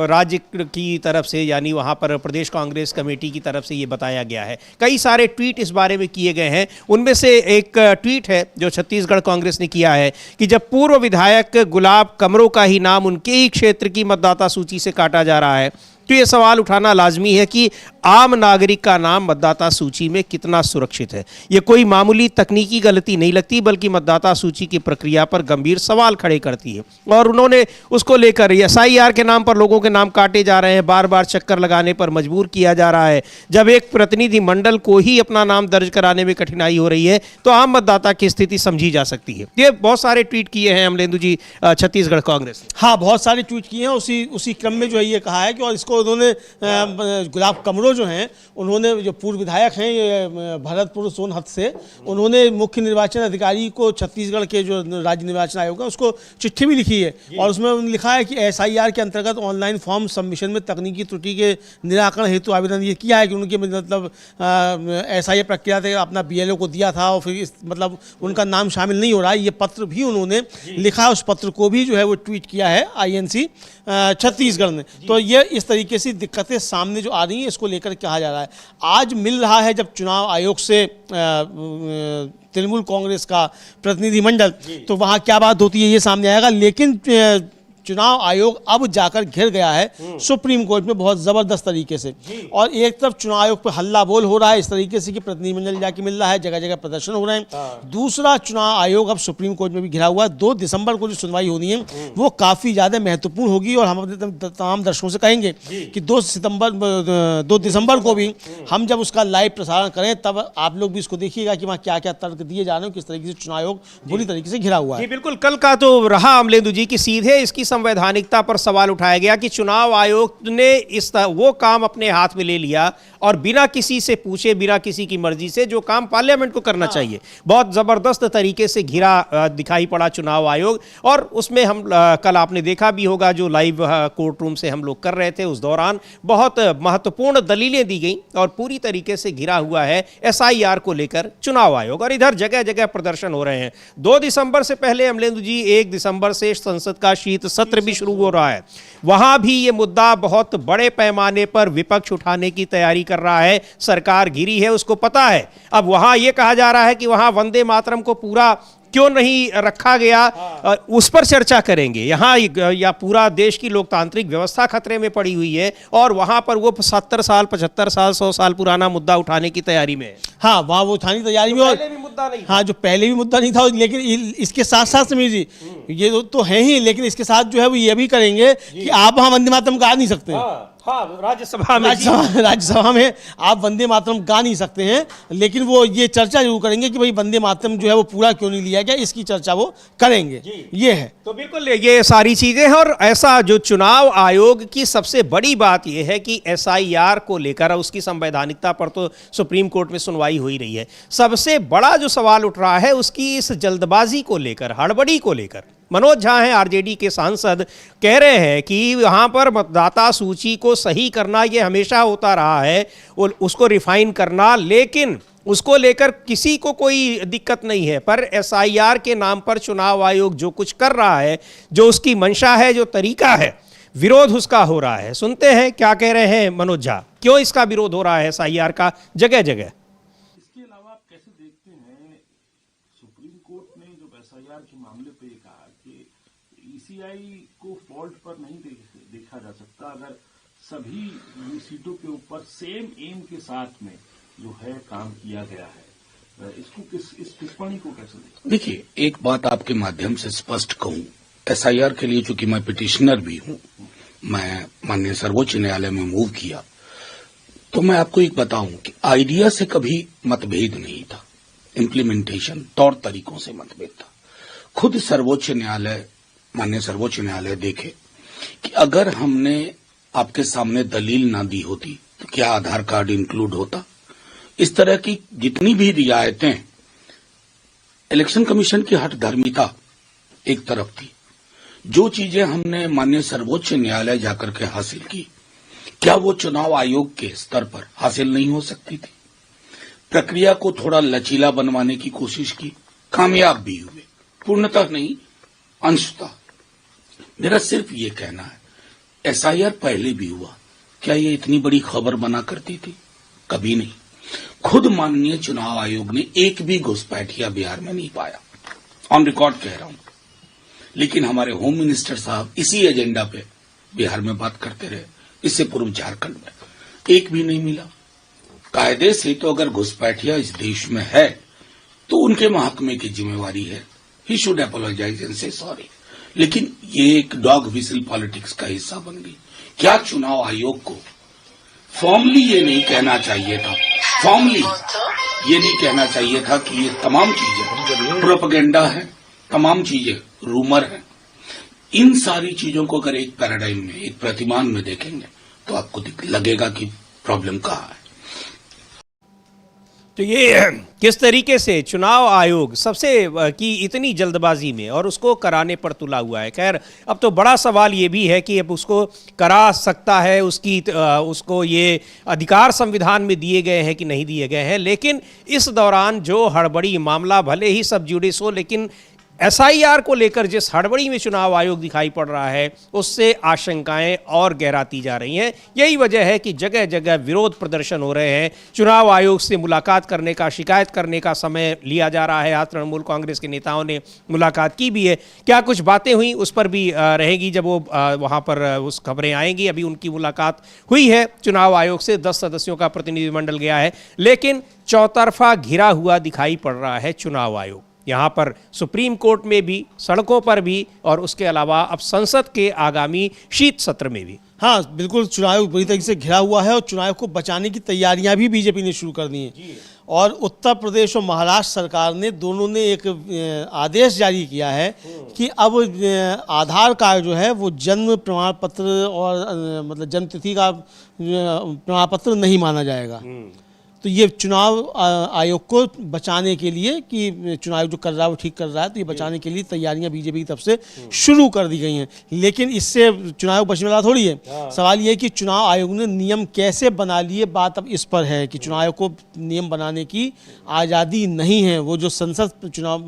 राज्य की तरफ से, यानी वहाँ पर प्रदेश कांग्रेस कमेटी की तरफ से ये बताया गया है। कई सारे ट्वीट इस बारे में किए गए हैं। उनमें से एक ट्वीट है जो छत्तीसगढ़ कांग्रेस ने किया है कि जब पूर्व विधायक गुलाब कमरों का ही नाम उनके ही क्षेत्र की मतदाता सूची से काटा जा रहा है, तो ये सवाल उठाना लाजमी है कि आम नागरिक का नाम मतदाता सूची में कितना सुरक्षित है। ये कोई मामूली तकनीकी गलती नहीं लगती, बल्कि मतदाता सूची की प्रक्रिया पर गंभीर सवाल खड़े करती है। और उन्होंने उसको लेकर एसआईआर के नाम पर लोगों के नाम काटे जा रहे हैं, बार बार चक्कर लगाने पर मजबूर किया जा रहा है। जब एक प्रतिनिधि मंडल को ही अपना नाम दर्ज कराने में कठिनाई हो रही है, तो आम मतदाता की स्थिति समझी जा सकती है। ये बहुत सारे ट्वीट किए हैं अमलेंदु जी छत्तीसगढ़ कांग्रेस ने। हाँ, बहुत सारे ट्वीट किए हैं। उसी क्रम में जो है ये कहा है कि, और इसको उन्होंने गुलाब कमरो जो हैं, उन्होंने जो पूर्व विधायक हैं ये भरतपुर सोनहत से, उन्होंने मुख्य निर्वाचन अधिकारी को छत्तीसगढ़ के जो राज्य निर्वाचन आयोग है उसको चिट्ठी भी लिखी है और उसमें उन्होंने लिखा है कि एसआईआर के अंतर्गत ऑनलाइन फॉर्म सबमिशन में तकनीकी त्रुटि के निराकरण हेतु आवेदन ये किया है कि उनके मतलब एसआईआर प्रक्रिया से अपना बीएलओ को दिया था और फिर मतलब उनका नाम शामिल नहीं हो रहा है। ये पत्र भी उन्होंने लिखा, उस पत्र को भी जो है वो ट्वीट किया है आईएनसी छत्तीसगढ़ ने। तो ये इस तरीके से दिक्कतें सामने जो आ रही हैं, इसको लेकर कहा जा रहा है। आज मिल रहा है जब चुनाव आयोग से तृणमूल कांग्रेस का प्रतिनिधिमंडल, तो वहाँ क्या बात होती है ये सामने आएगा। लेकिन चुनाव आयोग अब जाकर घिर गया है सुप्रीम कोर्ट में बहुत ज़बरदस्त तरीके से। और एक तरफ चुनाव आयोग पर हल्ला बोल हो रहा है इस तरीके से कि प्रतिनिधिमंडल जाके मिल रहा है, जगह जगह प्रदर्शन हो रहे हैं। दूसरा, चुनाव आयोग अब सुप्रीम कोर्ट में भी घिरा हुआ है। 2 दिसंबर को जो सुनवाई होनी है वो काफ़ी ज़्यादा महत्वपूर्ण होगी और हम अपने तमाम दर्शकों से कहेंगे कि 2 दिसंबर को भी हम जब उसका लाइव प्रसारण करें, तब आप लोग भी इसको देखिएगा कि वहाँ क्या क्या तर्क दिए जा रहे हैं, किस तरीके से चुनाव आयोग बुरी तरीके से घिरा हुआ है। बिल्कुल, कल का तो रहा अमलेंदु जी की सीधे इसकी संवैधानिकता पर सवाल उठाया गया कि चुनाव आयोग ने वो काम अपने हाथ में ले लिया और बिना किसी से पूछे, बिना किसी की मर्जी से, जो काम पार्लियामेंट को करना चाहिए, बहुत जबरदस्त तरीके से घिरा दिखाई पड़ा चुनाव आयोग। और उसमें हम कल आपने देखा भी होगा जो लाइव कोर्ट रूम से हम लोग कर रहे थे, उस दौरान बहुत महत्वपूर्ण दलीलें दी गई और पूरी तरीके से घिरा हुआ है एसआईआर को लेकर चुनाव आयोग। और इधर जगह जगह प्रदर्शन हो रहे हैं। 2 दिसंबर से पहले अमलेंदु जी 1 दिसंबर से संसद का शीत सत्र भी शुरू हो रहा है। वहां भी ये मुद्दा बहुत बड़े पैमाने पर विपक्ष उठाने की तैयारी कर रहा है। सरकार घिरी है, उसको पता है। अब वहां ये कहा जा रहा है कि वहां वंदे मातरम को पूरा क्यों नहीं रखा गया, उस पर चर्चा करेंगे। यहाँ या पूरा देश की लोकतांत्रिक व्यवस्था खतरे में पड़ी हुई है और वहां पर वो 70 साल 75 साल 100 साल पुराना मुद्दा उठाने की तैयारी में है। हाँ, वहाँ वो उठाने की तैयारी में, और पहले भी मुद्दा नहीं, हाँ, जो पहले भी मुद्दा नहीं था। लेकिन इसके साथ साथ समीर जी, ये तो है ही, लेकिन इसके साथ जो है वो ये भी करेंगे कि आप वहाँ वंदे मातरम गा नहीं सकते हैं। हाँ, राज्यसभा में आप वंदे मातरम गा नहीं सकते हैं। लेकिन वो ये चर्चा जरूर करेंगे कि भाई वंदे मातरम जो है वो पूरा क्यों नहीं लिया गया, इसकी चर्चा वो करेंगे। ये है। तो बिल्कुल ये सारी चीजें हैं। और ऐसा जो चुनाव आयोग की सबसे बड़ी बात यह है कि एसआईआर को लेकर उसकी संवैधानिकता पर तो सुप्रीम कोर्ट में सुनवाई हो ही रही है। सबसे बड़ा जो सवाल उठ रहा है उसकी इस जल्दबाजी को लेकर, हड़बड़ी को लेकर। मनोज झा हैं आरजेडी के सांसद, कह रहे हैं कि यहाँ पर मतदाता सूची को सही करना ये हमेशा होता रहा है, उसको रिफाइन करना, लेकिन उसको लेकर किसी को कोई दिक्कत नहीं है। पर एसआईआर के नाम पर चुनाव आयोग जो कुछ कर रहा है, जो उसकी मंशा है, जो तरीका है, विरोध उसका हो रहा है। सुनते हैं क्या कह रहे हैं मनोज झा, क्यों इसका विरोध हो रहा है एसआईआर का जगह जगह। इसके अलावा आप कैसे देखते हैं, सुप्रीम कोर्ट ने जो एसआईआर के मामले पे कहा कि ईसीआई को फॉल्ट पर नहीं देखा जा सकता अगर सभी सीटों के ऊपर सेम एम के साथ में जो है काम किया गया है, इसको इस टिप्पणी को कैसे देखें? देखिए, एक बात आपके माध्यम से स्पष्ट कहूं, एसआईआर के लिए चूंकि मैं पिटिशनर भी हूं, मैं माननीय सर्वोच्च न्यायालय में मूव किया, तो मैं आपको एक बताऊं कि आइडिया से कभी मतभेद नहीं था, इम्प्लीमेंटेशन तौर तरीकों से मतभेद था। खुद सर्वोच्च न्यायालय, माननीय सर्वोच्च न्यायालय देखे कि अगर हमने आपके सामने दलील ना दी होती तो क्या आधार कार्ड इंक्लूड होता। इस तरह की जितनी भी रियायतें, इलेक्शन कमीशन की हठधर्मिता एक तरफ थी, जो चीजें हमने माननीय सर्वोच्च न्यायालय जाकर के हासिल की, क्या वो चुनाव आयोग के स्तर पर हासिल नहीं हो सकती थी। प्रक्रिया को थोड़ा लचीला बनवाने की कोशिश की, कामयाब भी हुए, पूर्णतः नहीं अंशतः। मेरा सिर्फ ये कहना है, एसआईआर पहले भी हुआ, क्या ये इतनी बड़ी खबर बना करती थी? कभी नहीं। खुद माननीय चुनाव आयोग ने एक भी घुसपैठिया बिहार में नहीं पाया, ऑन रिकॉर्ड कह रहा हूं। लेकिन हमारे होम मिनिस्टर साहब इसी एजेंडा पे बिहार में बात करते रहे, इससे पूर्व झारखंड में एक भी नहीं मिला। कायदे से तो अगर घुसपैठिया इस देश में है तो उनके महकमे की जिम्मेवारी है, ही शुड अपोलोजाइज एंड से सॉरी। लेकिन ये एक डॉग व्हिसल पॉलिटिक्स का हिस्सा बन गई। क्या चुनाव आयोग को फॉर्मली ये नहीं कहना चाहिए था, कि ये तमाम चीजें प्रोपेगेंडा है, तमाम चीजें रूमर है। इन सारी चीजों को अगर एक पैराडाइम में, एक प्रतिमान में देखेंगे तो आपको लगेगा कि प्रॉब्लम कहाँ है। तो ये किस तरीके से चुनाव आयोग सबसे की इतनी जल्दबाजी में और उसको कराने पर तुला हुआ है। खैर, अब तो बड़ा सवाल ये भी है कि अब उसको करा सकता है, उसको ये अधिकार संविधान में दिए गए हैं कि नहीं दिए गए हैं। लेकिन इस दौरान जो हड़बड़ी मामला भले ही सब जुडिस हो, लेकिन एसआईआर को लेकर जिस हड़बड़ी में चुनाव आयोग दिखाई पड़ रहा है, उससे आशंकाएं और गहराती जा रही हैं। यही वजह है कि जगह जगह विरोध प्रदर्शन हो रहे हैं। चुनाव आयोग से मुलाकात करने का, शिकायत करने का समय लिया जा रहा है। आज तृणमूल कांग्रेस के नेताओं ने मुलाकात की भी है। क्या कुछ बातें हुई उस पर भी रहेगी जब वो वहाँ पर उस खबरें आएंगी। अभी उनकी मुलाकात हुई है चुनाव आयोग से, 10 सदस्यों का प्रतिनिधिमंडल गया है, लेकिन चौतरफा घिरा हुआ दिखाई पड़ रहा है चुनाव आयोग। यहाँ पर सुप्रीम कोर्ट में भी, सड़कों पर भी, और उसके अलावा अब संसद के आगामी शीत सत्र में भी। हाँ, बिल्कुल चुनाव आयोग बुरी तरीके से घिरा हुआ है और चुनाव को बचाने की तैयारियां भी बीजेपी ने शुरू कर दी हैं। और उत्तर प्रदेश और महाराष्ट्र सरकार ने दोनों ने एक आदेश जारी किया है कि अब आधार कार्ड जो है वो जन्म प्रमाण पत्र और मतलब जन्म तिथि का प्रमाण पत्र नहीं माना जाएगा। तो ये चुनाव आयोग को बचाने के लिए, कि चुनाव आयोग जो कर रहा है वो ठीक कर रहा है, तो ये बचाने के लिए तैयारियां बीजेपी की तरफ से शुरू कर दी गई हैं। लेकिन इससे चुनाव आयोग बचने वाला थोड़ी है। सवाल ये है कि चुनाव आयोग ने नियम कैसे बना लिए, बात अब इस पर है कि चुनाव आयोग को नियम बनाने की आज़ादी नहीं है। वो जो संसद चुनाव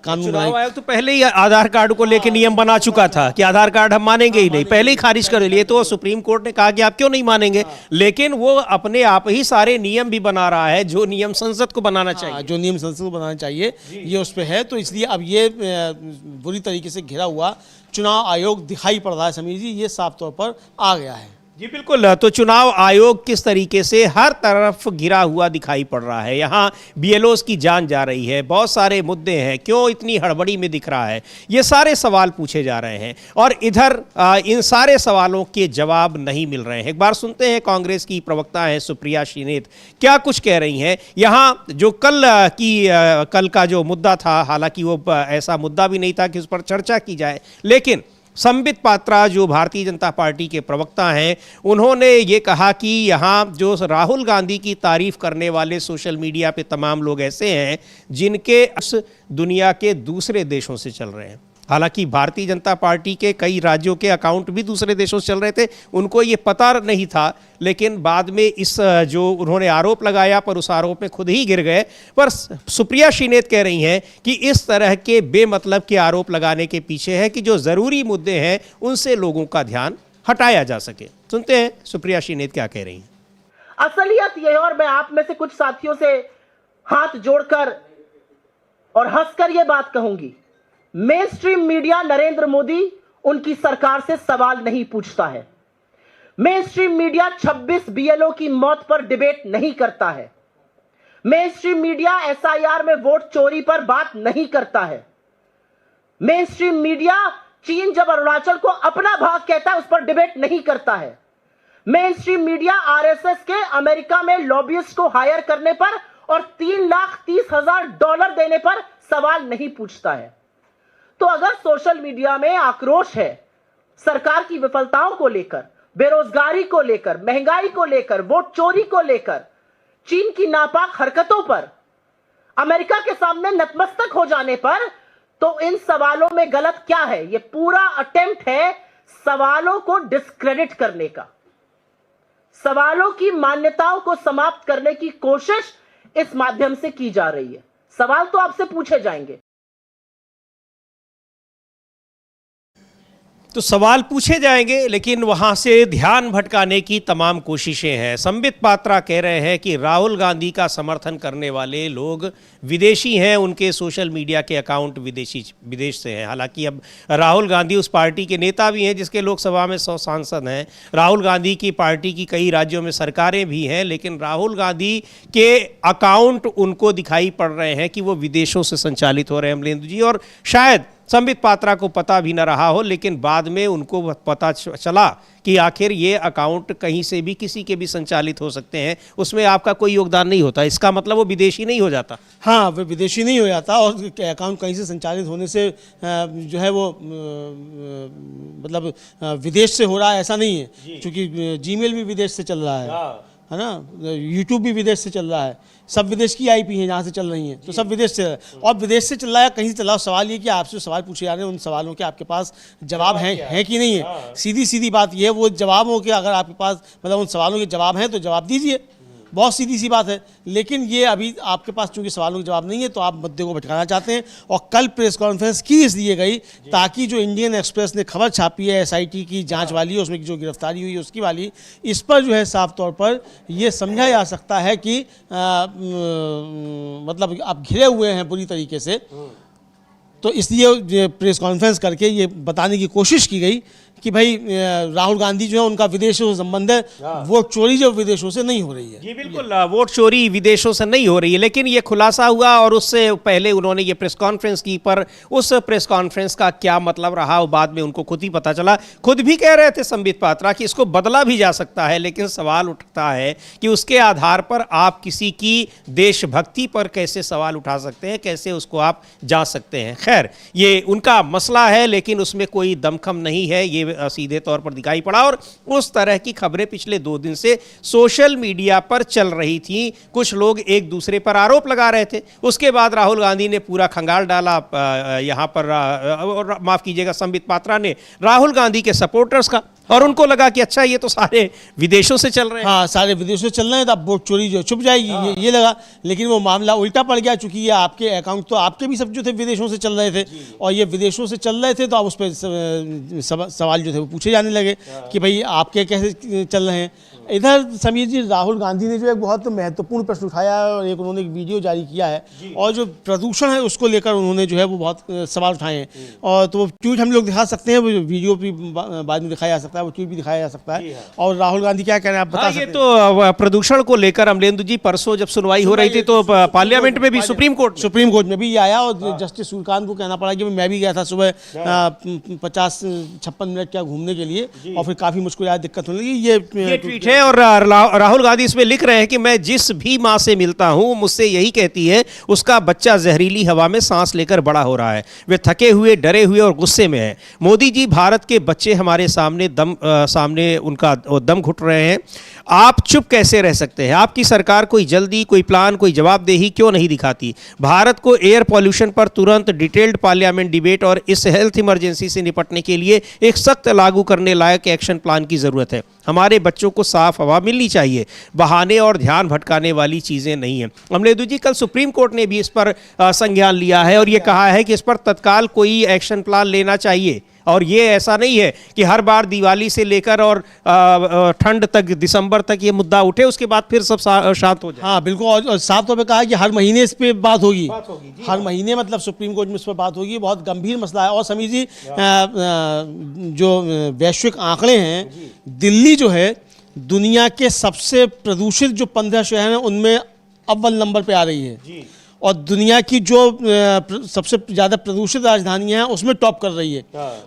कानून चुनाव आयोग तो पहले ही आधार कार्ड को लेकर नियम बना चुका था कि आधार कार्ड हम मानेंगे ही नहीं, पहले ही खारिज कर लिए। तो सुप्रीम कोर्ट ने कहा कि आप क्यों नहीं मानेंगे, लेकिन वो अपने आप ही सारे नियम भी बना रहा है जो नियम संसद को बनाना चाहिए। जो नियम संसद को बनाना चाहिए ये उस पे है। तो इसलिए अब ये बुरी तरीके से घिरा हुआ चुनाव आयोग दिखाई पड़ रहा है समीर जी, ये साफ तौर पर आ गया है। जी बिल्कुल। तो चुनाव आयोग किस तरीके से हर तरफ घिरा हुआ दिखाई पड़ रहा है। यहाँ बीएलओस की जान जा रही है, बहुत सारे मुद्दे हैं, क्यों इतनी हड़बड़ी में दिख रहा है, ये सारे सवाल पूछे जा रहे हैं और इधर इन सारे सवालों के जवाब नहीं मिल रहे हैं। एक बार सुनते हैं कांग्रेस की प्रवक्ता हैं सुप्रिया श्रीनेत क्या कुछ कह रही हैं। यहाँ जो कल का जो मुद्दा था, हालांकि वो ऐसा मुद्दा भी नहीं था कि उस पर चर्चा की जाए, लेकिन संबित पात्रा जो भारतीय जनता पार्टी के प्रवक्ता हैं, उन्होंने ये कहा कि यहाँ जो राहुल गांधी की तारीफ करने वाले सोशल मीडिया पे तमाम लोग ऐसे हैं जिनके उस दुनिया के दूसरे देशों से चल रहे हैं। हालांकि भारतीय जनता पार्टी के कई राज्यों के अकाउंट भी दूसरे देशों से चल रहे थे, उनको ये पता नहीं था, लेकिन बाद में इस जो उन्होंने आरोप लगाया पर उस आरोप में खुद ही गिर गए। पर सुप्रिया श्रीनेत कह रही हैं कि इस तरह के बेमतलब के आरोप लगाने के पीछे है कि जो ज़रूरी मुद्दे हैं उनसे लोगों का ध्यान हटाया जा सके। सुनते हैं सुप्रिया श्रीनेत क्या कह रही हैं। असलियत यह है, और मैं आप में से कुछ साथियों से हाथ जोड़कर और हंसकर यह बात कहूंगी, main stream media Narendra Modi उनकी सरकार से सवाल नहीं पूछता है। मेन स्ट्रीम मीडिया 26 बीएलओ की मौत पर डिबेट नहीं करता है। मेन स्ट्रीम मीडिया एसआईआर में वोट चोरी पर बात नहीं करता है। मेन स्ट्रीम मीडिया चीन जब अरुणाचल को अपना भाग कहता है उस पर डिबेट नहीं करता है। मेन स्ट्रीम मीडिया आरएसएस के अमेरिका में लॉबियस्ट को हायर करने पर और $3,30,000 देने पर सवाल नहीं पूछता है। तो अगर सोशल मीडिया में आक्रोश है सरकार की विफलताओं को लेकर, बेरोजगारी को लेकर, महंगाई को लेकर, वोट चोरी को लेकर, चीन की नापाक हरकतों पर, अमेरिका के सामने नतमस्तक हो जाने पर, तो इन सवालों में गलत क्या है? यह पूरा अटेम्प्ट है सवालों को डिस्क्रेडिट करने का, सवालों की मान्यताओं को समाप्त करने की कोशिश इस माध्यम से की जा रही है। सवाल तो आपसे पूछे जाएंगे। तो सवाल पूछे जाएंगे, लेकिन वहां से ध्यान भटकाने की तमाम कोशिशें हैं। संबित पात्रा कह रहे हैं कि राहुल गांधी का समर्थन करने वाले लोग विदेशी हैं, उनके सोशल मीडिया के अकाउंट विदेश से हैं। हालांकि अब राहुल गांधी उस पार्टी के नेता भी हैं जिसके लोकसभा में 100 सांसद हैं। राहुल गांधी की पार्टी की कई राज्यों में सरकारें भी हैं, लेकिन राहुल गांधी के अकाउंट उनको दिखाई पड़ रहे हैं कि वो विदेशों से संचालित हो रहे हैं अमलेंदु जी। और शायद संबित पात्रा को पता भी न रहा हो, लेकिन बाद में उनको पता चला कि आखिर ये अकाउंट कहीं से भी किसी के भी संचालित हो सकते हैं, उसमें आपका कोई योगदान नहीं होता। इसका मतलब वो विदेशी नहीं हो जाता। हाँ, वो विदेशी नहीं हो जाता और अकाउंट कहीं से संचालित होने से जो है वो मतलब विदेश से हो रहा है ऐसा नहीं है, क्योंकि जीमेल भी विदेश से चल रहा है ना, यूट्यूब भी विदेश से चल रहा है, सब विदेश की आईपी हैं जहाँ से चल रही हैं, तो सब विदेश से, और विदेश से चल रहा है कहीं से चल रहा है। सवाल ये कि आपसे सवाल पूछे जा रहे हैं, उन सवालों के आपके पास जवाब है कि नहीं है। सीधी बात ये, वो जवाबों के अगर आपके पास मतलब उन सवालों के जवाब हैं तो जवाब दीजिए, बहुत सीधी सी बात है। लेकिन ये अभी आपके पास चूंकि सवालों के जवाब नहीं है तो आप मुद्दे को भटकाना चाहते हैं। और कल प्रेस कॉन्फ्रेंस की इसलिए गई ताकि जो इंडियन एक्सप्रेस ने खबर छापी है एसआईटी की जांच वाली, उसमें जो गिरफ्तारी हुई है उसकी वाली, इस पर जो है साफ तौर पर ये समझा जा सकता है कि मतलब आप घिरे हुए हैं बुरी तरीके से। तो इसलिए प्रेस कॉन्फ्रेंस करके ये बताने की कोशिश की गई कि भाई राहुल गांधी जो है उनका विदेशों से संबंध है, वोट चोरी जो विदेशों से नहीं हो रही है। जी बिल्कुल, वोट चोरी विदेशों से नहीं हो रही है, लेकिन ये खुलासा हुआ और उससे पहले उन्होंने ये प्रेस कॉन्फ्रेंस की, पर उस प्रेस कॉन्फ्रेंस का क्या मतलब रहा वो बाद में उनको खुद ही पता चला। खुद भी कह रहे थे संबित पात्रा कि इसको बदला भी जा सकता है, लेकिन सवाल उठता है कि उसके आधार पर आप किसी की देशभक्ति पर कैसे सवाल उठा सकते हैं, कैसे उसको आप जांच सकते हैं। खैर, ये उनका मसला है, लेकिन उसमें कोई दमखम नहीं है, ये सीधे तौर पर दिखाई पड़ा। और उस तरह की खबरें पिछले 2 दिन से सोशल मीडिया पर चल रही थी। कुछ लोग एक दूसरे पर आरोप लगा रहे थे। उसके बाद राहुल गांधी ने पूरा खंगाल डाला यहां पर, माफ कीजिएगा, संबित पात्रा ने राहुल गांधी के सपोर्टर्स का, और उनको लगा कि अच्छा ये तो सारे विदेशों से चल रहे हैं। हाँ, सारे विदेशों से चल रहे हैं तो अब वोट चोरी जो छुप जाएगी, ये लगा। लेकिन वो मामला उल्टा पड़ गया, चूंकि ये आपके अकाउंट तो आपके भी सब जो थे विदेशों से चल रहे थे, और ये विदेशों से चल रहे थे तो अब उस पर सवाल जो थे वो पूछे जाने लगे कि भाई आपके कैसे चल रहे हैं। इधर समीर जी, राहुल गांधी ने जो एक बहुत महत्वपूर्ण प्रश्न उठाया है और एक उन्होंने एक वीडियो जारी किया है, और जो प्रदूषण है उसको लेकर उन्होंने जो है वो बहुत सवाल उठाए हैं। और तो वो ट्वीट हम लोग दिखा सकते हैं, वो वीडियो भी बाद में दिखाया जा सकता है, वो ट्वीट भी दिखाया जा सकता है। और राहुल गांधी क्या कह रहे हैं आप बता सकते हैं? ये तो प्रदूषण को लेकर अमलेंदु जी परसों जब सुनवाई हो रही थी तो पार्लियामेंट में भी, सुप्रीम कोर्ट में भी ये आया, और जस्टिस सूर्यकांत को कहना पड़ा कि मैं भी गया था सुबह 50-56 मिनट क्या घूमने के लिए, और फिर काफी मुझको यार दिक्कत होने लगी। ये ट्वीट है, और राहुल गांधी इसमें लिख रहे हैं कि मैं जिस भी माँ से मिलता हूं मुझसे यही कहती है उसका बच्चा जहरीली हवा में सांस लेकर बड़ा हो रहा है, वे थके हुए, डरे हुए और गुस्से में है। मोदी जी, भारत के बच्चे हमारे सामने उनका दम घुट रहे हैं, आप चुप कैसे रह सकते हैं? आपकी सरकार कोई जल्दी, कोई प्लान, कोई जवाबदेही क्यों नहीं दिखाती? भारत को एयर पॉल्यूशन पर तुरंत डिटेल्ड पार्लियामेंट डिबेट और इस हेल्थ इमरजेंसी से निपटने के लिए एक सख्त लागू करने लायक एक्शन प्लान की जरूरत है। हमारे बच्चों को साफ हवा मिलनी चाहिए, बहाने और ध्यान भटकाने वाली चीजें नहीं है। अमलेदु जी, कल सुप्रीम कोर्ट ने भी इस पर संज्ञान लिया है और ये कहा है कि इस पर तत्काल कोई एक्शन प्लान लेना चाहिए। और ये ऐसा नहीं है कि हर बार दिवाली से लेकर और ठंड तक, दिसंबर तक ये मुद्दा उठे, उसके बाद फिर सब शांत हो जाए। हाँ बिल्कुल, और साफ तौर पे कहा कि हर महीने इस पे बात होगी, हर महीने मतलब सुप्रीम कोर्ट में इस पर बात होगी। बहुत गंभीर मसला है। और समीर जी, जो वैश्विक आंकड़े हैं, दिल्ली जो है दुनिया के सबसे प्रदूषित जो 15 शहर हैं उनमें अव्वल नंबर पे आ रही है, और दुनिया की जो सबसे ज़्यादा प्रदूषित राजधानियां हैं उसमें टॉप कर रही है।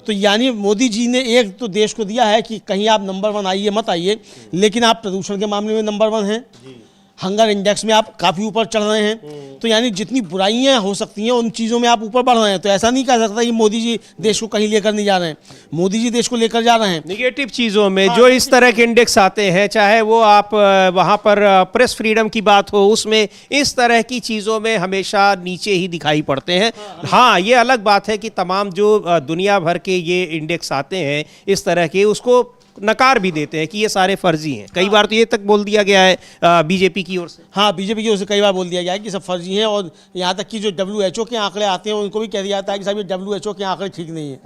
तो यानी मोदी जी ने एक तो देश को दिया है कि कहीं आप नंबर 1 आइए मत आइए, लेकिन आप प्रदूषण के मामले में नंबर 1 हैं, हंगर इंडेक्स में आप काफ़ी ऊपर चढ़ रहे हैं। तो यानी जितनी बुराइयां हो सकती हैं उन चीज़ों में आप ऊपर बढ़ रहे हैं। तो ऐसा नहीं कह सकता कि मोदी जी देश को कहीं लेकर नहीं जा रहे हैं, मोदी जी देश को लेकर जा रहे हैं निगेटिव चीज़ों में। जो इस तरह के इंडेक्स आते हैं, चाहे वो आप वहाँ पर प्रेस फ्रीडम की बात हो, उसमें इस तरह की चीज़ों में हमेशा नीचे ही दिखाई पड़ते हैं। हाँ, ये अलग बात है कि तमाम जो दुनिया भर के ये इंडेक्स आते हैं इस तरह के, उसको नकार भी देते हैं कि ये सारे फर्जी हैं। कई बार तो ये तक बोल दिया गया है बीजेपी की ओर से। हाँ, बीजेपी की ओर से कई बार बोल दिया गया है कि सब फर्जी हैं, और यहाँ तक कि जो WHO के आंकड़े आते हैं उनको भी कह दिया जाता है कि साहब ये WHO के आंकड़े ठीक नहीं है,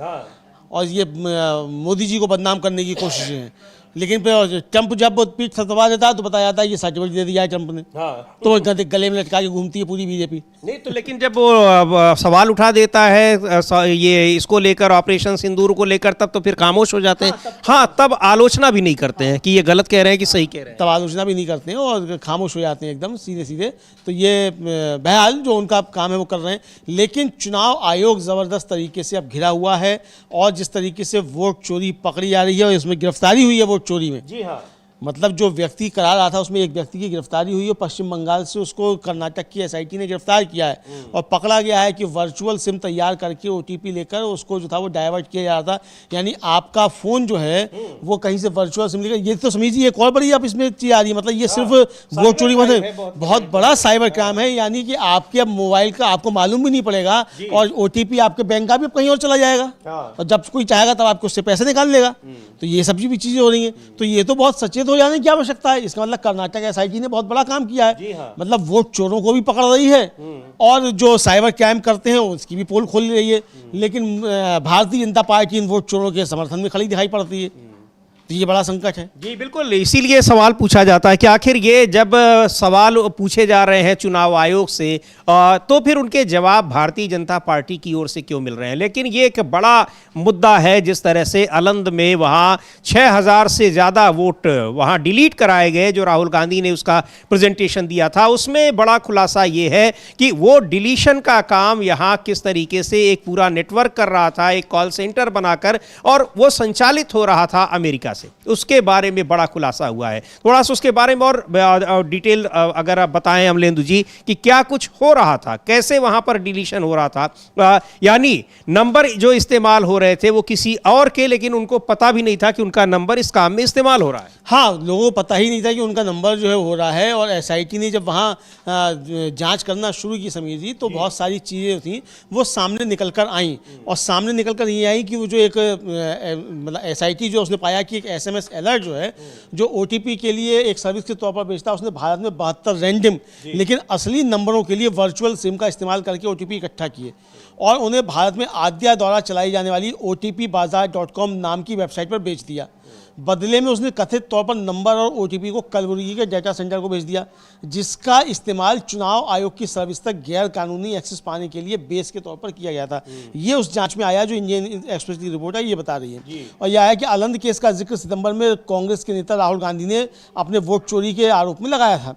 और ये मोदी जी को बदनाम करने की कोशिशें हैं। लेकिन फिर ट्रंप जब पीठ थपथपा देता है तो बताया जाता है ये सर्टिफिकेट दे दिया है ट्रंप ने, तो गले में लटका के घूमती है पूरी बीजेपी। नहीं तो लेकिन जब वो सवाल उठा देता है ये इसको लेकर, ऑपरेशन सिंदूर को लेकर, तब तो फिर खामोश हो जाते हैं। हाँ, तब आलोचना भी नहीं करते हैं कि ये गलत कह रहे हैं कि सही कह रहे हैं, तब आलोचना भी नहीं करते हैं और खामोश हो जाते हैं एकदम सीधे सीधे। तो ये बहरहाल जो उनका काम है वो कर रहे हैं। लेकिन चुनाव आयोग ज़बरदस्त तरीके से अब घिरा हुआ है, और जिस तरीके से वोट चोरी पकड़ी जा रही है और इसमें गिरफ्तारी हुई है वोट चोरी में, जी हाँ, मतलब जो व्यक्ति करा रहा था उसमें एक व्यक्ति की गिरफ्तारी हुई है पश्चिम बंगाल से, उसको कर्नाटक की SIT ने गिरफ्तार किया है और पकड़ा गया है कि वर्चुअल सिम तैयार करके OTP लेकर उसको जो था वो डाइवर्ट किया जा रहा था। यानी आपका फ़ोन जो है वो कहीं से वर्चुअल सिम लेकर, ये तो समझिए एक और बड़ी अब इसमें चीज़ आ रही है, मतलब ये सिर्फ वोट चोरी बहुत बड़ा साइबर क्राइम है। यानी कि आपके अब मोबाइल का आपको मालूम भी नहीं पड़ेगा, और OTP आपके बैंक का भी कहीं और चला जाएगा, और जब कोई चाहेगा तब आपको उससे पैसे निकाल लेगा। तो ये सब भी चीज़ें हो रही हैं। तो ये तो बहुत सचेत हो जाने की आवश्यकता है। इसका मतलब कर्नाटक SIT ने बहुत बड़ा काम किया है। मतलब वोट चोरों को भी पकड़ रही है और जो साइबर क्राइम करते हैं उसकी भी पोल खोल रही है। लेकिन भारतीय जनता पार्टी इन वोट चोरों के समर्थन में खड़ी दिखाई पड़ती है। तो ये बड़ा संकट है। जी बिल्कुल, इसीलिए सवाल पूछा जाता है कि आखिर ये जब सवाल पूछे जा रहे हैं चुनाव आयोग से, तो फिर उनके जवाब भारतीय जनता पार्टी की ओर से क्यों मिल रहे हैं। लेकिन ये एक बड़ा मुद्दा है, जिस तरह से अलंद में वहाँ 6000 से ज़्यादा वोट वहाँ डिलीट कराए गए, जो राहुल गांधी ने उसका प्रेजेंटेशन दिया था, उसमें बड़ा खुलासा ये है कि वो डिलीशन का काम यहाँ किस तरीके से एक पूरा नेटवर्क कर रहा था, एक कॉल सेंटर बनाकर, और वो संचालित हो रहा था अमेरिका से। उसके बारे में बड़ा खुलासा हुआ है। थोड़ा सा उसके बारे में और डिटेल अगर आप बताएं अमलेंदु जी कि क्या कुछ हो रहा था, कैसे वहां पर डिलीशन हो रहा था। यानी नंबर जो इस्तेमाल हो रहे थे वो किसी और के, लेकिन उनको पता भी नहीं था कि उनका नंबर इस काम में इस्तेमाल हो रहा है। हाँ, लोगों को पता ही नहीं था कि उनका नंबर जो है हो रहा है। और SIT ने जब वहाँ जांच करना शुरू की समीर जी, तो बहुत सारी चीज़ें थी वो सामने निकल कर आई, और सामने निकल कर ये आई कि वो जो एक मतलब SIT जो उसने पाया कि एक SMS अलर्ट जो है, जो OTP के लिए एक सर्विस के तौर पर बेचता है, उसने भारत में 72 रैंडम लेकिन असली नंबरों के लिए वर्चुअल सिम का इस्तेमाल करके OTP इकट्ठा किए, और उन्हें भारत में आद्या द्वारा चलाई जाने वाली OTPbazaar.com नाम की वेबसाइट पर बेच दिया। बदले में उसने कथित तौर पर नंबर और OTP को कलबुर्गी के डेटा सेंटर को भेज दिया, जिसका इस्तेमाल चुनाव आयोग की सर्विस तक गैर कानूनी एक्सेस पाने के लिए बेस के तौर पर किया गया था। ये उस जांच में आया जो इंडियन एक्सप्रेस की रिपोर्ट है ये बता रही है। और यह है कि अलंद केस का जिक्र सितंबर में कांग्रेस के नेता राहुल गांधी ने अपने वोट चोरी के आरोप में लगाया था।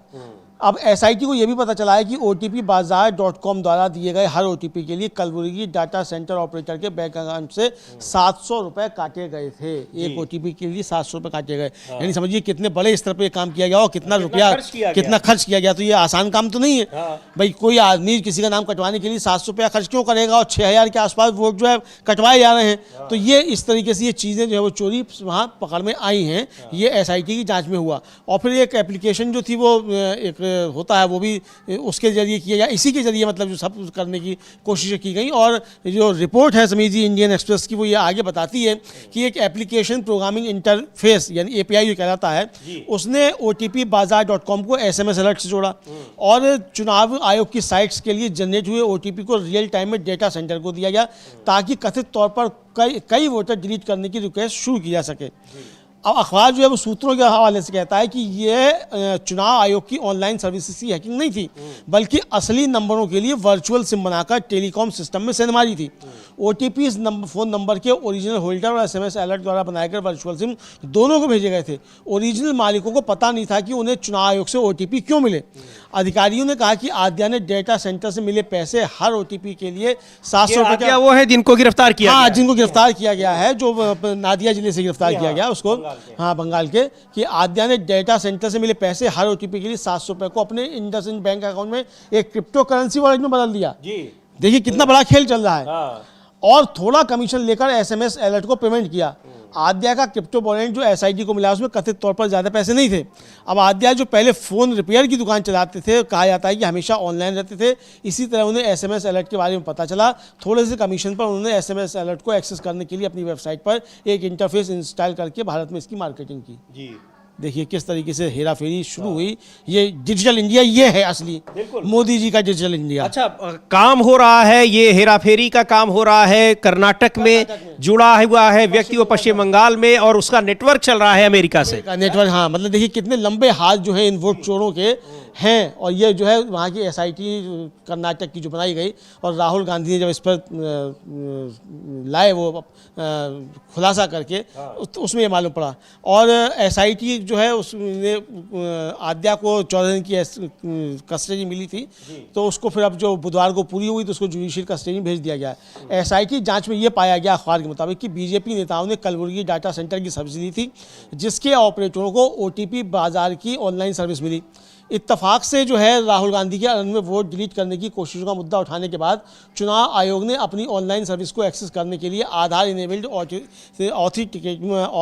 अब SIT को यह भी पता चला है कि OTPbazaar.com द्वारा दिए गए हर OTP के लिए कलबुर्गी डाटा सेंटर ऑपरेटर के बैंक अकाउंट से 700 रुपए काटे गए थे। एक OTP के लिए 700 रुपए काटे गए। यानी समझिए कितने बड़े स्तर पे काम किया गया और कितना रुपया कितना खर्च किया गया। तो ये आसान काम तो नहीं है भाई। कोई आदमी किसी का नाम कटवाने के लिए 700 रुपया खर्च क्यों करेगा, और 6000 के आसपास वोट जो है कटवाए जा रहे हैं। तो ये इस तरीके से ये चीज़ें जो है वो चोरी वहाँ पकड़ में आई हैं। ये SIT की जाँच में हुआ। और फिर एक एप्लीकेशन जो थी वो एक होता है वो भी उसके जरिए किया गया, इसी के जरिए मतलब जो सब करने की कोशिशें की गई। और जो रिपोर्ट है समीर जी इंडियन एक्सप्रेस की, वो ये आगे बताती है कि एक एप्लीकेशन प्रोग्रामिंग इंटरफेस यानी API जो कहलाता है, उसने OTPbazaar.com को SMS अलर्ट से जोड़ा और चुनाव आयोग की साइट्स के लिए जनरेट हुए OTP को रियल टाइम में डेटा सेंटर को दिया गया ताकि कथित तौर पर कई वोटर डिलीट करने की रिक्वेस्ट शुरू की जा सके। अब अखबार जो है वो सूत्रों के हवाले से कहता है कि ये चुनाव आयोग की ऑनलाइन सर्विसेज की हैकिंग नहीं थी, बल्कि असली नंबरों के लिए वर्चुअल सिम बनाकर टेलीकॉम सिस्टम में सेंध मारी थी। OTP फ़ोन नंबर के ओरिजिनल होल्डर और SMS अलर्ट द्वारा बनाए गए वर्चुअल सिम दोनों को भेजे गए थे। ओरिजिनल मालिकों को पता नहीं था कि उन्हें चुनाव आयोग से OTP क्यों मिले। अधिकारियों ने कहा कि आद्या ने डेटा सेंटर से मिले पैसे हर OTP के लिए 700 रुपये क्या वो है जिनको गिरफ्तार किया गया? जिनको गिरफ्तार किया गया है, जो नादिया जिले से गिरफ्तार किया गया उसको, हाँ बंगाल के, कि आद्या ने डेटा सेंटर से मिले पैसे हर OTP के लिए 700 रुपये को अपने इंडसइंड बैंक अकाउंट में एक क्रिप्टो करेंसी वॉलेट में बदल दिया। देखिए कितना बड़ा खेल चल रहा है। और थोड़ा कमीशन लेकर SMS अलर्ट को पेमेंट किया। आद्या का क्रिप्टो वॉलेट जो SIT को मिला उसमें कथित तौर पर ज़्यादा पैसे नहीं थे। अब आद्या जो पहले फ़ोन रिपेयर की दुकान चलाते थे, कहा जाता है कि हमेशा ऑनलाइन रहते थे, इसी तरह उन्हें SMS अलर्ट के बारे में पता चला। थोड़े से कमीशन पर उन्होंने SMS अलर्ट को एक्सेस करने के लिए अपनी वेबसाइट पर एक इंटरफेस इंस्टॉल करके भारत में इसकी मार्केटिंग की। देखिए किस तरीके से हेरा फेरी शुरू हुई। ये डिजिटल इंडिया ये है असली मोदी जी का डिजिटल इंडिया। अच्छा, काम हो रहा है, ये हेरा फेरी का काम हो रहा है कर्नाटक में जुड़ा हुआ है व्यक्ति, वो पश्चिम बंगाल में, और उसका नेटवर्क चल रहा है अमेरिका से। नेटवर्क, हाँ, मतलब देखिए कितने लंबे हाथ जो है इन वोट चोरों के हैं। और ये जो है वहाँ की SIT कर्नाटक की जो बनाई गई, और राहुल गांधी ने जब इस पर लाए वो खुलासा करके, उसमें ये मालूम पड़ा। और SIT जो है उसने आद्या को 14 दिन की कस्टडी मिली थी, तो उसको फिर अब जो बुधवार को पूरी हुई तो उसको जुडिशियल कस्टडी में भेज दिया गया है। SIT जांच में ये पाया गया अखबार के मुताबिक कि BJP नेताओं ने कलबुर्गी डाटा सेंटर की सर्विस दी थी, जिसके ऑपरेटरों को OTP बाजार की ऑनलाइन सर्विस मिली। इत्तफाक से जो है राहुल गांधी के आनंद में वोट डिलीट करने की कोशिशों का मुद्दा उठाने के बाद चुनाव आयोग ने अपनी ऑनलाइन सर्विस को एक्सेस करने के लिए आधार इनेबल्ड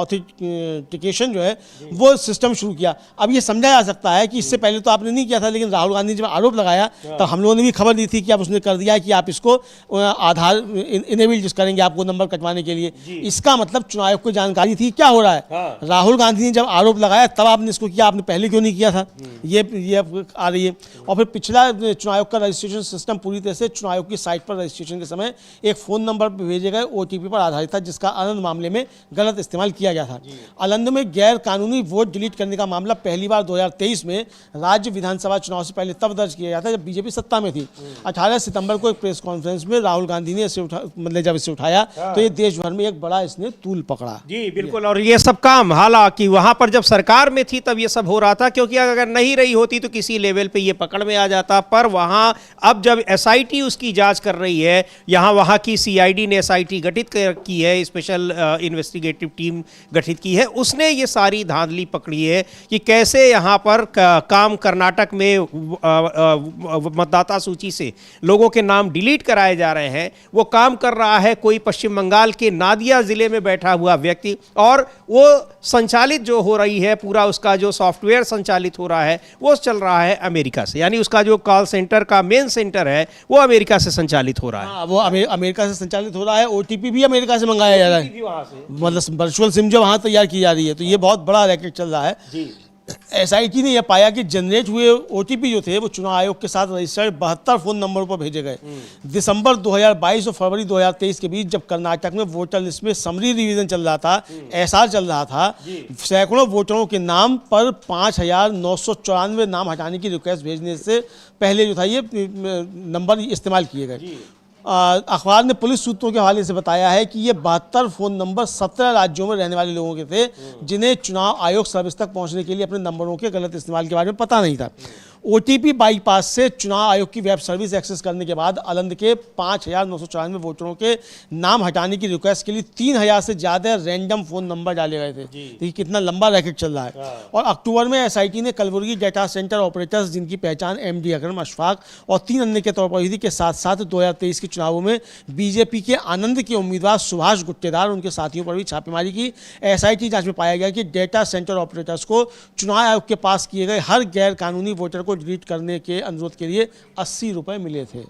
ऑथेंटिकेशन जो है वो सिस्टम शुरू किया। अब ये समझा जा सकता है कि इससे पहले तो आपने नहीं किया था, लेकिन राहुल गांधी ने जब आरोप लगाया तो हम लोगों ने भी खबर दी थी कि आप उसने कर दिया कि आप इसको आधार इनेबल्ड करेंगे आपको नंबर कटवाने के लिए। इसका मतलब चुनाव आयोग को जानकारी थी क्या हो रहा है। राहुल गांधी ने जब आरोप लगाया तब आपने इसको किया, आपने पहले क्यों नहीं किया था, ये आ रही है। और फिर पिछला चुनाव आयोग का रजिस्ट्रेशन सिस्टम पूरी तरह से चुनाव आयोग की साइट पर रजिस्ट्रेशन के समय एक फ़ोन नंबर पर भेजे गए OTP पर आधारित था, जिसका आनंद मामले में गलत इस्तेमाल किया गया था। आनंद में गैर कानूनी वोट डिलीट करने का मामला पहली बार 2023 में राज्य विधानसभा चुनाव से पहले तब दर्ज किया गया था जब BJP सत्ता में थी। 18 सितंबर को एक प्रेस कॉन्फ्रेंस में राहुल गांधी ने जब इसे उठाया तो ये देश भर में एक बड़ा इसने तूल पकड़ा। जी बिल्कुल। और ये सब काम हालांकि वहां पर जब सरकार में थी तब ये सब हो रहा था, क्योंकि अगर नहीं रही होती तो किसी लेवल पे ये पकड़ में आ जाता। पर वहां अब जब SIT उसकी जांच कर रही है, वहां की CID ने SIT गठित की है, स्पेशल इन्वेस्टिगेटिव टीम गठित की है, उसने ये सारी धांधली पकड़ी है कि कैसे यहां पर काम कर्नाटक में मतदाता सूची से लोगों के नाम डिलीट कराए जा रहे हैं। वो काम कर रहा है कोई पश्चिम बंगाल के नादिया जिले में बैठा हुआ व्यक्ति, और वो संचालित जो हो रही है पूरा उसका जो सॉफ्टवेयर संचालित हो रहा है वो चल रहा है अमेरिका से, यानी उसका जो कॉल सेंटर का मेन सेंटर है वो अमेरिका से संचालित हो रहा है। वो अमेरिका से संचालित हो रहा है। OTP भी अमेरिका से मंगाया जा रहा है, मतलब वर्चुअल सिम जो वहां तैयार की जा रही है। तो ये बहुत बड़ा रैकेट चल रहा है। SIT ने यह पाया कि जनरेट हुए OTP जो थे वो चुनाव आयोग के साथ रजिस्टर्ड 72 फ़ोन नंबरों पर भेजे गए। दिसंबर 2022 और फरवरी 2023 के बीच जब कर्नाटक में वोटर लिस्ट में समरी रिवीजन चल रहा था, SR चल रहा था, सैकड़ों वोटरों के नाम पर 5,994 नाम हटाने की रिक्वेस्ट भेजने से पहले जो था ये नंबर इस्तेमाल किए गए। अखबार ने पुलिस सूत्रों के हवाले से बताया है कि ये 72 फ़ोन नंबर 17 राज्यों में रहने वाले लोगों के थे, जिन्हें चुनाव आयोग सर्विस तक पहुंचने के लिए अपने नंबरों के गलत इस्तेमाल के बारे में पता नहीं था। OTP बाईपास से चुनाव आयोग की वेब सर्विस एक्सेस करने के बाद आनंद के 5,994 वोटरों के नाम हटाने की रिक्वेस्ट के लिए 3,000 से ज़्यादा रैंडम फ़ोन नंबर डाले गए थे। देखिए कितना लंबा रैकेट चल रहा है। और अक्टूबर में SIT ने कलबुर्गी डेटा सेंटर ऑपरेटर्स, जिनकी पहचान MD अकरम अशफाक और 3 अन्य के तौर पर हुई थी, के साथ साथ 2023 के चुनावों में BJP के आनंद के उम्मीदवार सुभाष गुट्टेदार उनके साथियों पर भी छापेमारी की। SIT जाँच में पाया गया कि डेटा सेंटर ऑपरेटर्स को चुनाव आयोग के पास किए गए हर गैर कानूनी वोटर को को डिलीट करने के अनुरोध के लिए 80 रुपये मिले थे।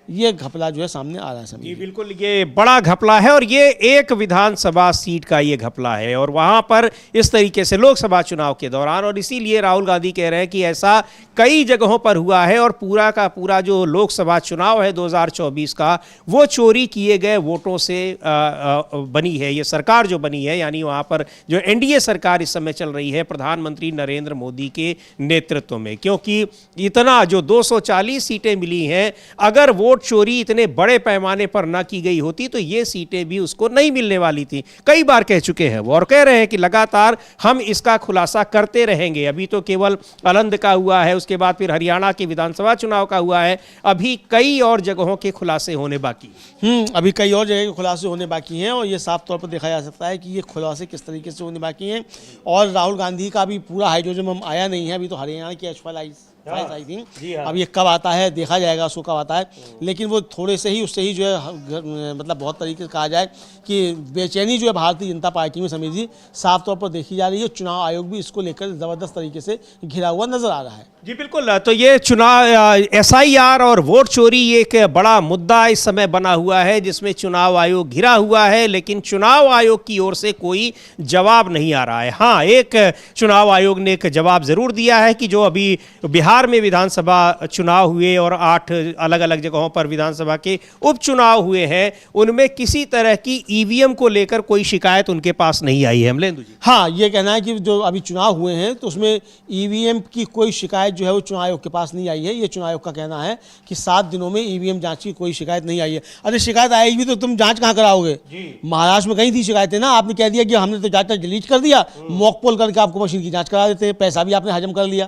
ये घपला जो है सामने आ रहा है जी समीर। बिल्कुल, ये बड़ा घपला है और ये एक विधानसभा सीट का ये घपला है और वहां पर इस तरीके से लोकसभा चुनाव के दौरान, और इसीलिए राहुल गांधी कह रहे हैं कि ऐसा कई जगहों पर हुआ है और पूरा का पूरा जो लोकसभा चुनाव है 2024 का, वो चोरी किए गए वोटों से बनी है ये सरकार जो बनी है। यानी वहां पर जो एनडीए सरकार इस समय चल रही है प्रधानमंत्री नरेंद्र मोदी के नेतृत्व में, क्योंकि इतना जो 240 सीटें मिली हैं, अगर वोट चोरी इतने बड़े पैमाने पर ना की गई होती तो ये सीटें भी उसको नहीं मिलने वाली थी। कई बार कह चुके हैं वो और कह रहे हैं कि लगातार हम इसका खुलासा करते रहेंगे। अभी तो केवल अलंद का हुआ है, उसके बाद फिर हरियाणा के विधानसभा चुनाव का हुआ है, अभी कई और जगहों के खुलासे होने बाकी। अभी कई और जगह के खुलासे होने बाकी हैं और ये साफ तौर पर देखा जा सकता है कि ये खुलासे किस तरीके से होने बाकी हैं। और राहुल गांधी का भी पूरा हाइड्रोजन आया नहीं है, अभी तो हरियाणा की आई थिंक। अब ये कब आता है देखा जाएगा, उसको कब आता है, लेकिन वो थोड़े से ही उससे ही जो है मतलब बहुत तरीके से कहा जाए कि बेचैनी जो है भारतीय जनता पार्टी में समीर जी साफ तौर पर देखी जा रही है। चुनाव आयोग भी इसको लेकर ज़बरदस्त तरीके से घिरा हुआ नजर आ रहा है। जी बिल्कुल, तो ये चुनाव एसआईआर और वोट चोरी एक बड़ा मुद्दा इस समय बना हुआ है जिसमें चुनाव आयोग घिरा हुआ है, लेकिन चुनाव आयोग की ओर से कोई जवाब नहीं आ रहा है। हाँ, एक चुनाव आयोग ने एक जवाब जरूर दिया है कि जो अभी बिहार में विधानसभा चुनाव हुए और 8 अलग अलग जगहों पर विधानसभा के उपचुनाव हुए हैं, उनमें किसी तरह की ईवीएम को लेकर कोई शिकायत उनके पास नहीं आई है। अमलेंदु जी, हाँ, ये कहना है कि जो अभी चुनाव हुए हैं तो उसमें ईवीएम की कोई शिकायत जो है वो चुनाव आयोग के पास नहीं आई है। ये चुनाव आयोग का कहना है कि 7 दिनों में ईवीएम जांच की कोई शिकायत नहीं आई है। अरे शिकायत आएगी तो तुम जांच कहाँ कराओगे? महाराष्ट्र में कहीं थी शिकायतें ना, आपने कह दिया कि हमने तो डाटा डिलीट कर दिया, मॉक पोल करके आपको मशीन की जांच करा देते, पैसा भी आपने हजम कर लिया।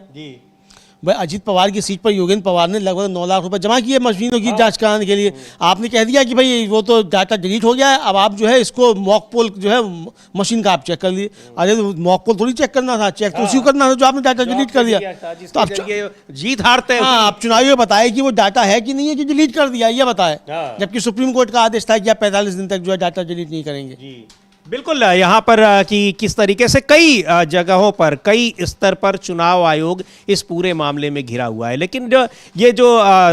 भाई अजीत पवार की सीट पर योगेंद्र पवार ने लगभग 9 लाख रुपए जमा किए मशीनों की जांच कराने के लिए। आपने कह दिया कि भाई वो तो डाटा डिलीट हो गया है, अब आप जो है इसको मॉक पोल जो है मशीन का आप चेक कर लिए। अरे मॉक पोल थोड़ी चेक करना था, चेक तो उसी को करना था जो आपने डाटा डिलीट कर दिया। तो आप जीत हारते हैं। हाँ, आप चुनावी बताए कि वो डाटा है कि नहीं है कि डिलीट कर दिया, ये बताए। जबकि सुप्रीम कोर्ट का आदेश था कि आप 45 दिन तक जो है डाटा डिलीट नहीं करेंगे। बिल्कुल, यहाँ पर कि किस तरीके से कई जगहों पर कई स्तर पर चुनाव आयोग इस पूरे मामले में घिरा हुआ है। लेकिन ये जो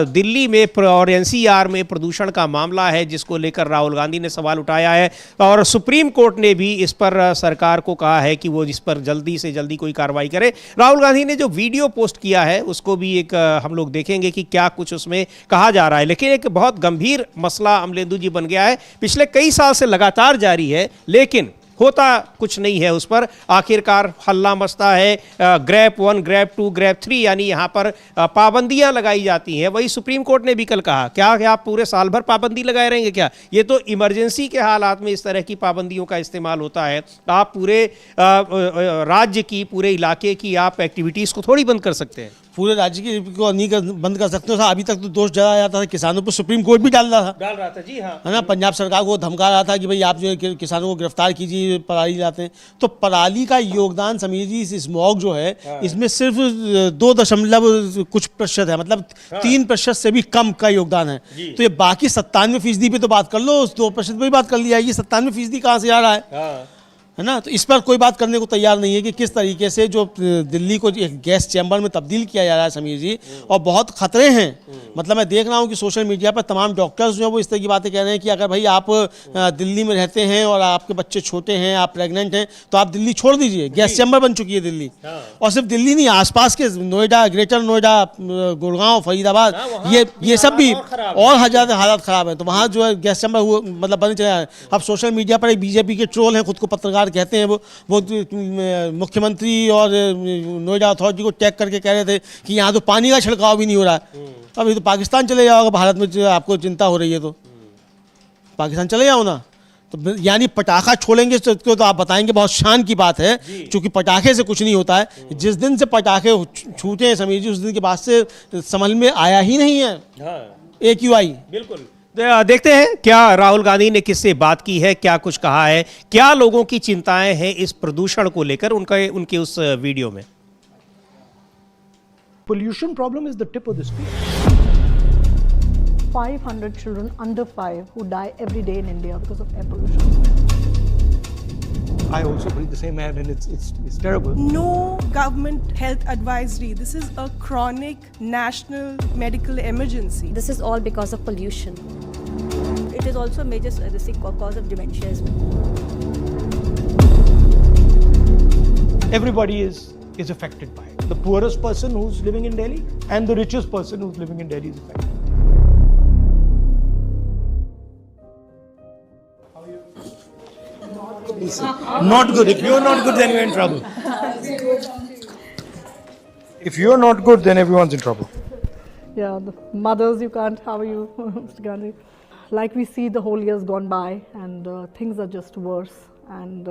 दिल्ली में और एनसीआर में प्रदूषण का मामला है जिसको लेकर राहुल गांधी ने सवाल उठाया है और सुप्रीम कोर्ट ने भी इस पर सरकार को कहा है कि वो इस पर जल्दी से जल्दी कोई कार्रवाई करे। राहुल गांधी ने जो वीडियो पोस्ट किया है उसको भी एक हम लोग देखेंगे कि क्या कुछ उसमें कहा जा रहा है। लेकिन एक बहुत गंभीर मसला अमलेंदु जी बन गया है, पिछले कई साल से लगातार जारी है, लेकिन होता कुछ नहीं है उस पर। आखिरकार हल्ला मचता है, ग्रैप 1, ग्रैप 2, ग्रैप 3, यानी यहाँ पर पाबंदियाँ लगाई जाती हैं। वही सुप्रीम कोर्ट ने भी कल कहा, क्या आप पूरे साल भर पाबंदी लगाए रहेंगे क्या? ये तो इमरजेंसी के हालात में इस तरह की पाबंदियों का इस्तेमाल होता है। आप पूरे राज्य की, पूरे इलाके की आप एक्टिविटीज़ को थोड़ी बंद कर सकते हैं। पूरे राज्य की को नहीं बंद कर सकते हो। अभी तक तो दोष डाला जाता था किसानों पर, सुप्रीम कोर्ट भी डाल रहा था। जी हाँ, है ना, पंजाब सरकार को धमका रहा था कि भाई आप जो है किसानों को गिरफ्तार कीजिए, पराली लाते हैं। तो पराली का योगदान समीर जी इस स्मॉग जो है इसमें सिर्फ 2 कुछ प्रतिशत है, मतलब 3% से भी कम का योगदान है। तो ये बाकी 97% पे तो बात कर लो, उस 2% पे भी बात कर लिया। ये 97% कहाँ से आ रहा है ना? तो इस पर कोई बात करने को तैयार नहीं है कि किस तरीके से जो दिल्ली को एक गैस चैम्बर में तब्दील किया जा रहा है समीर जी, और बहुत खतरे हैं। मतलब मैं देख रहा हूँ कि सोशल मीडिया पर तमाम डॉक्टर्स जो है वो इस तरह की बातें कह रहे हैं कि अगर भाई आप दिल्ली में रहते हैं और आपके बच्चे छोटे हैं, आप प्रेग्नेंट हैं, तो आप दिल्ली छोड़ दीजिए। गैस चैम्बर बन चुकी है दिल्ली, और सिर्फ दिल्ली नहीं, आसपास के नोएडा, ग्रेटर नोएडा, गुड़गांव, फरीदाबाद, ये सब भी और ज़्यादा हालात ख़राब है। तो वहाँ जो है गैस चैम्बर मतलब बन चला है। अब सोशल मीडिया पर एक बीजेपी के ट्रोल हैं, खुद को पत्रकार कहते हैं, वो मुख्यमंत्री और नोएडा अथॉरिटी को टैग करके कह रहे थे कि यहाँ तो पानी का छिड़काव भी नहीं हो रहा है। अभी तो पाकिस्तान चले जाओगे, भारत में आपको चिंता हो रही है तो पाकिस्तान चले जाओ ना। तो यानी पटाखा छोड़ेंगे तो आप बताएंगे बहुत शान की बात है, क्योंकि पटाखे से कुछ नहीं होता है। जिस दिन से पटाखे छूटे हैं समीर जी, उस दिन के बाद से समझ में आया ही नहीं है AQI। बिल्कुल, देखते हैं क्या राहुल गांधी ने किससे बात की है, क्या कुछ कहा है, क्या लोगों की चिंताएं हैं इस प्रदूषण को लेकर उनके उस वीडियो में। Pollution problem is the tip of the spear. 500 children under 5 who die every day in India because of air pollution. I also breathe the same air, and it's terrible. No government health advisory. This is a chronic national medical emergency. This is all because of pollution. It is also a major cause of dementia as well. Everybody is affected by it. The poorest person who's living in Delhi and the richest person who's living in Delhi is affected. Not good. If you're not good, then you're in trouble. If you're not good, then everyone's in trouble. Yeah, the mothers, you can't. How are you, Mr. Gandhi? Like we see, the whole year's gone by, and things are just worse. And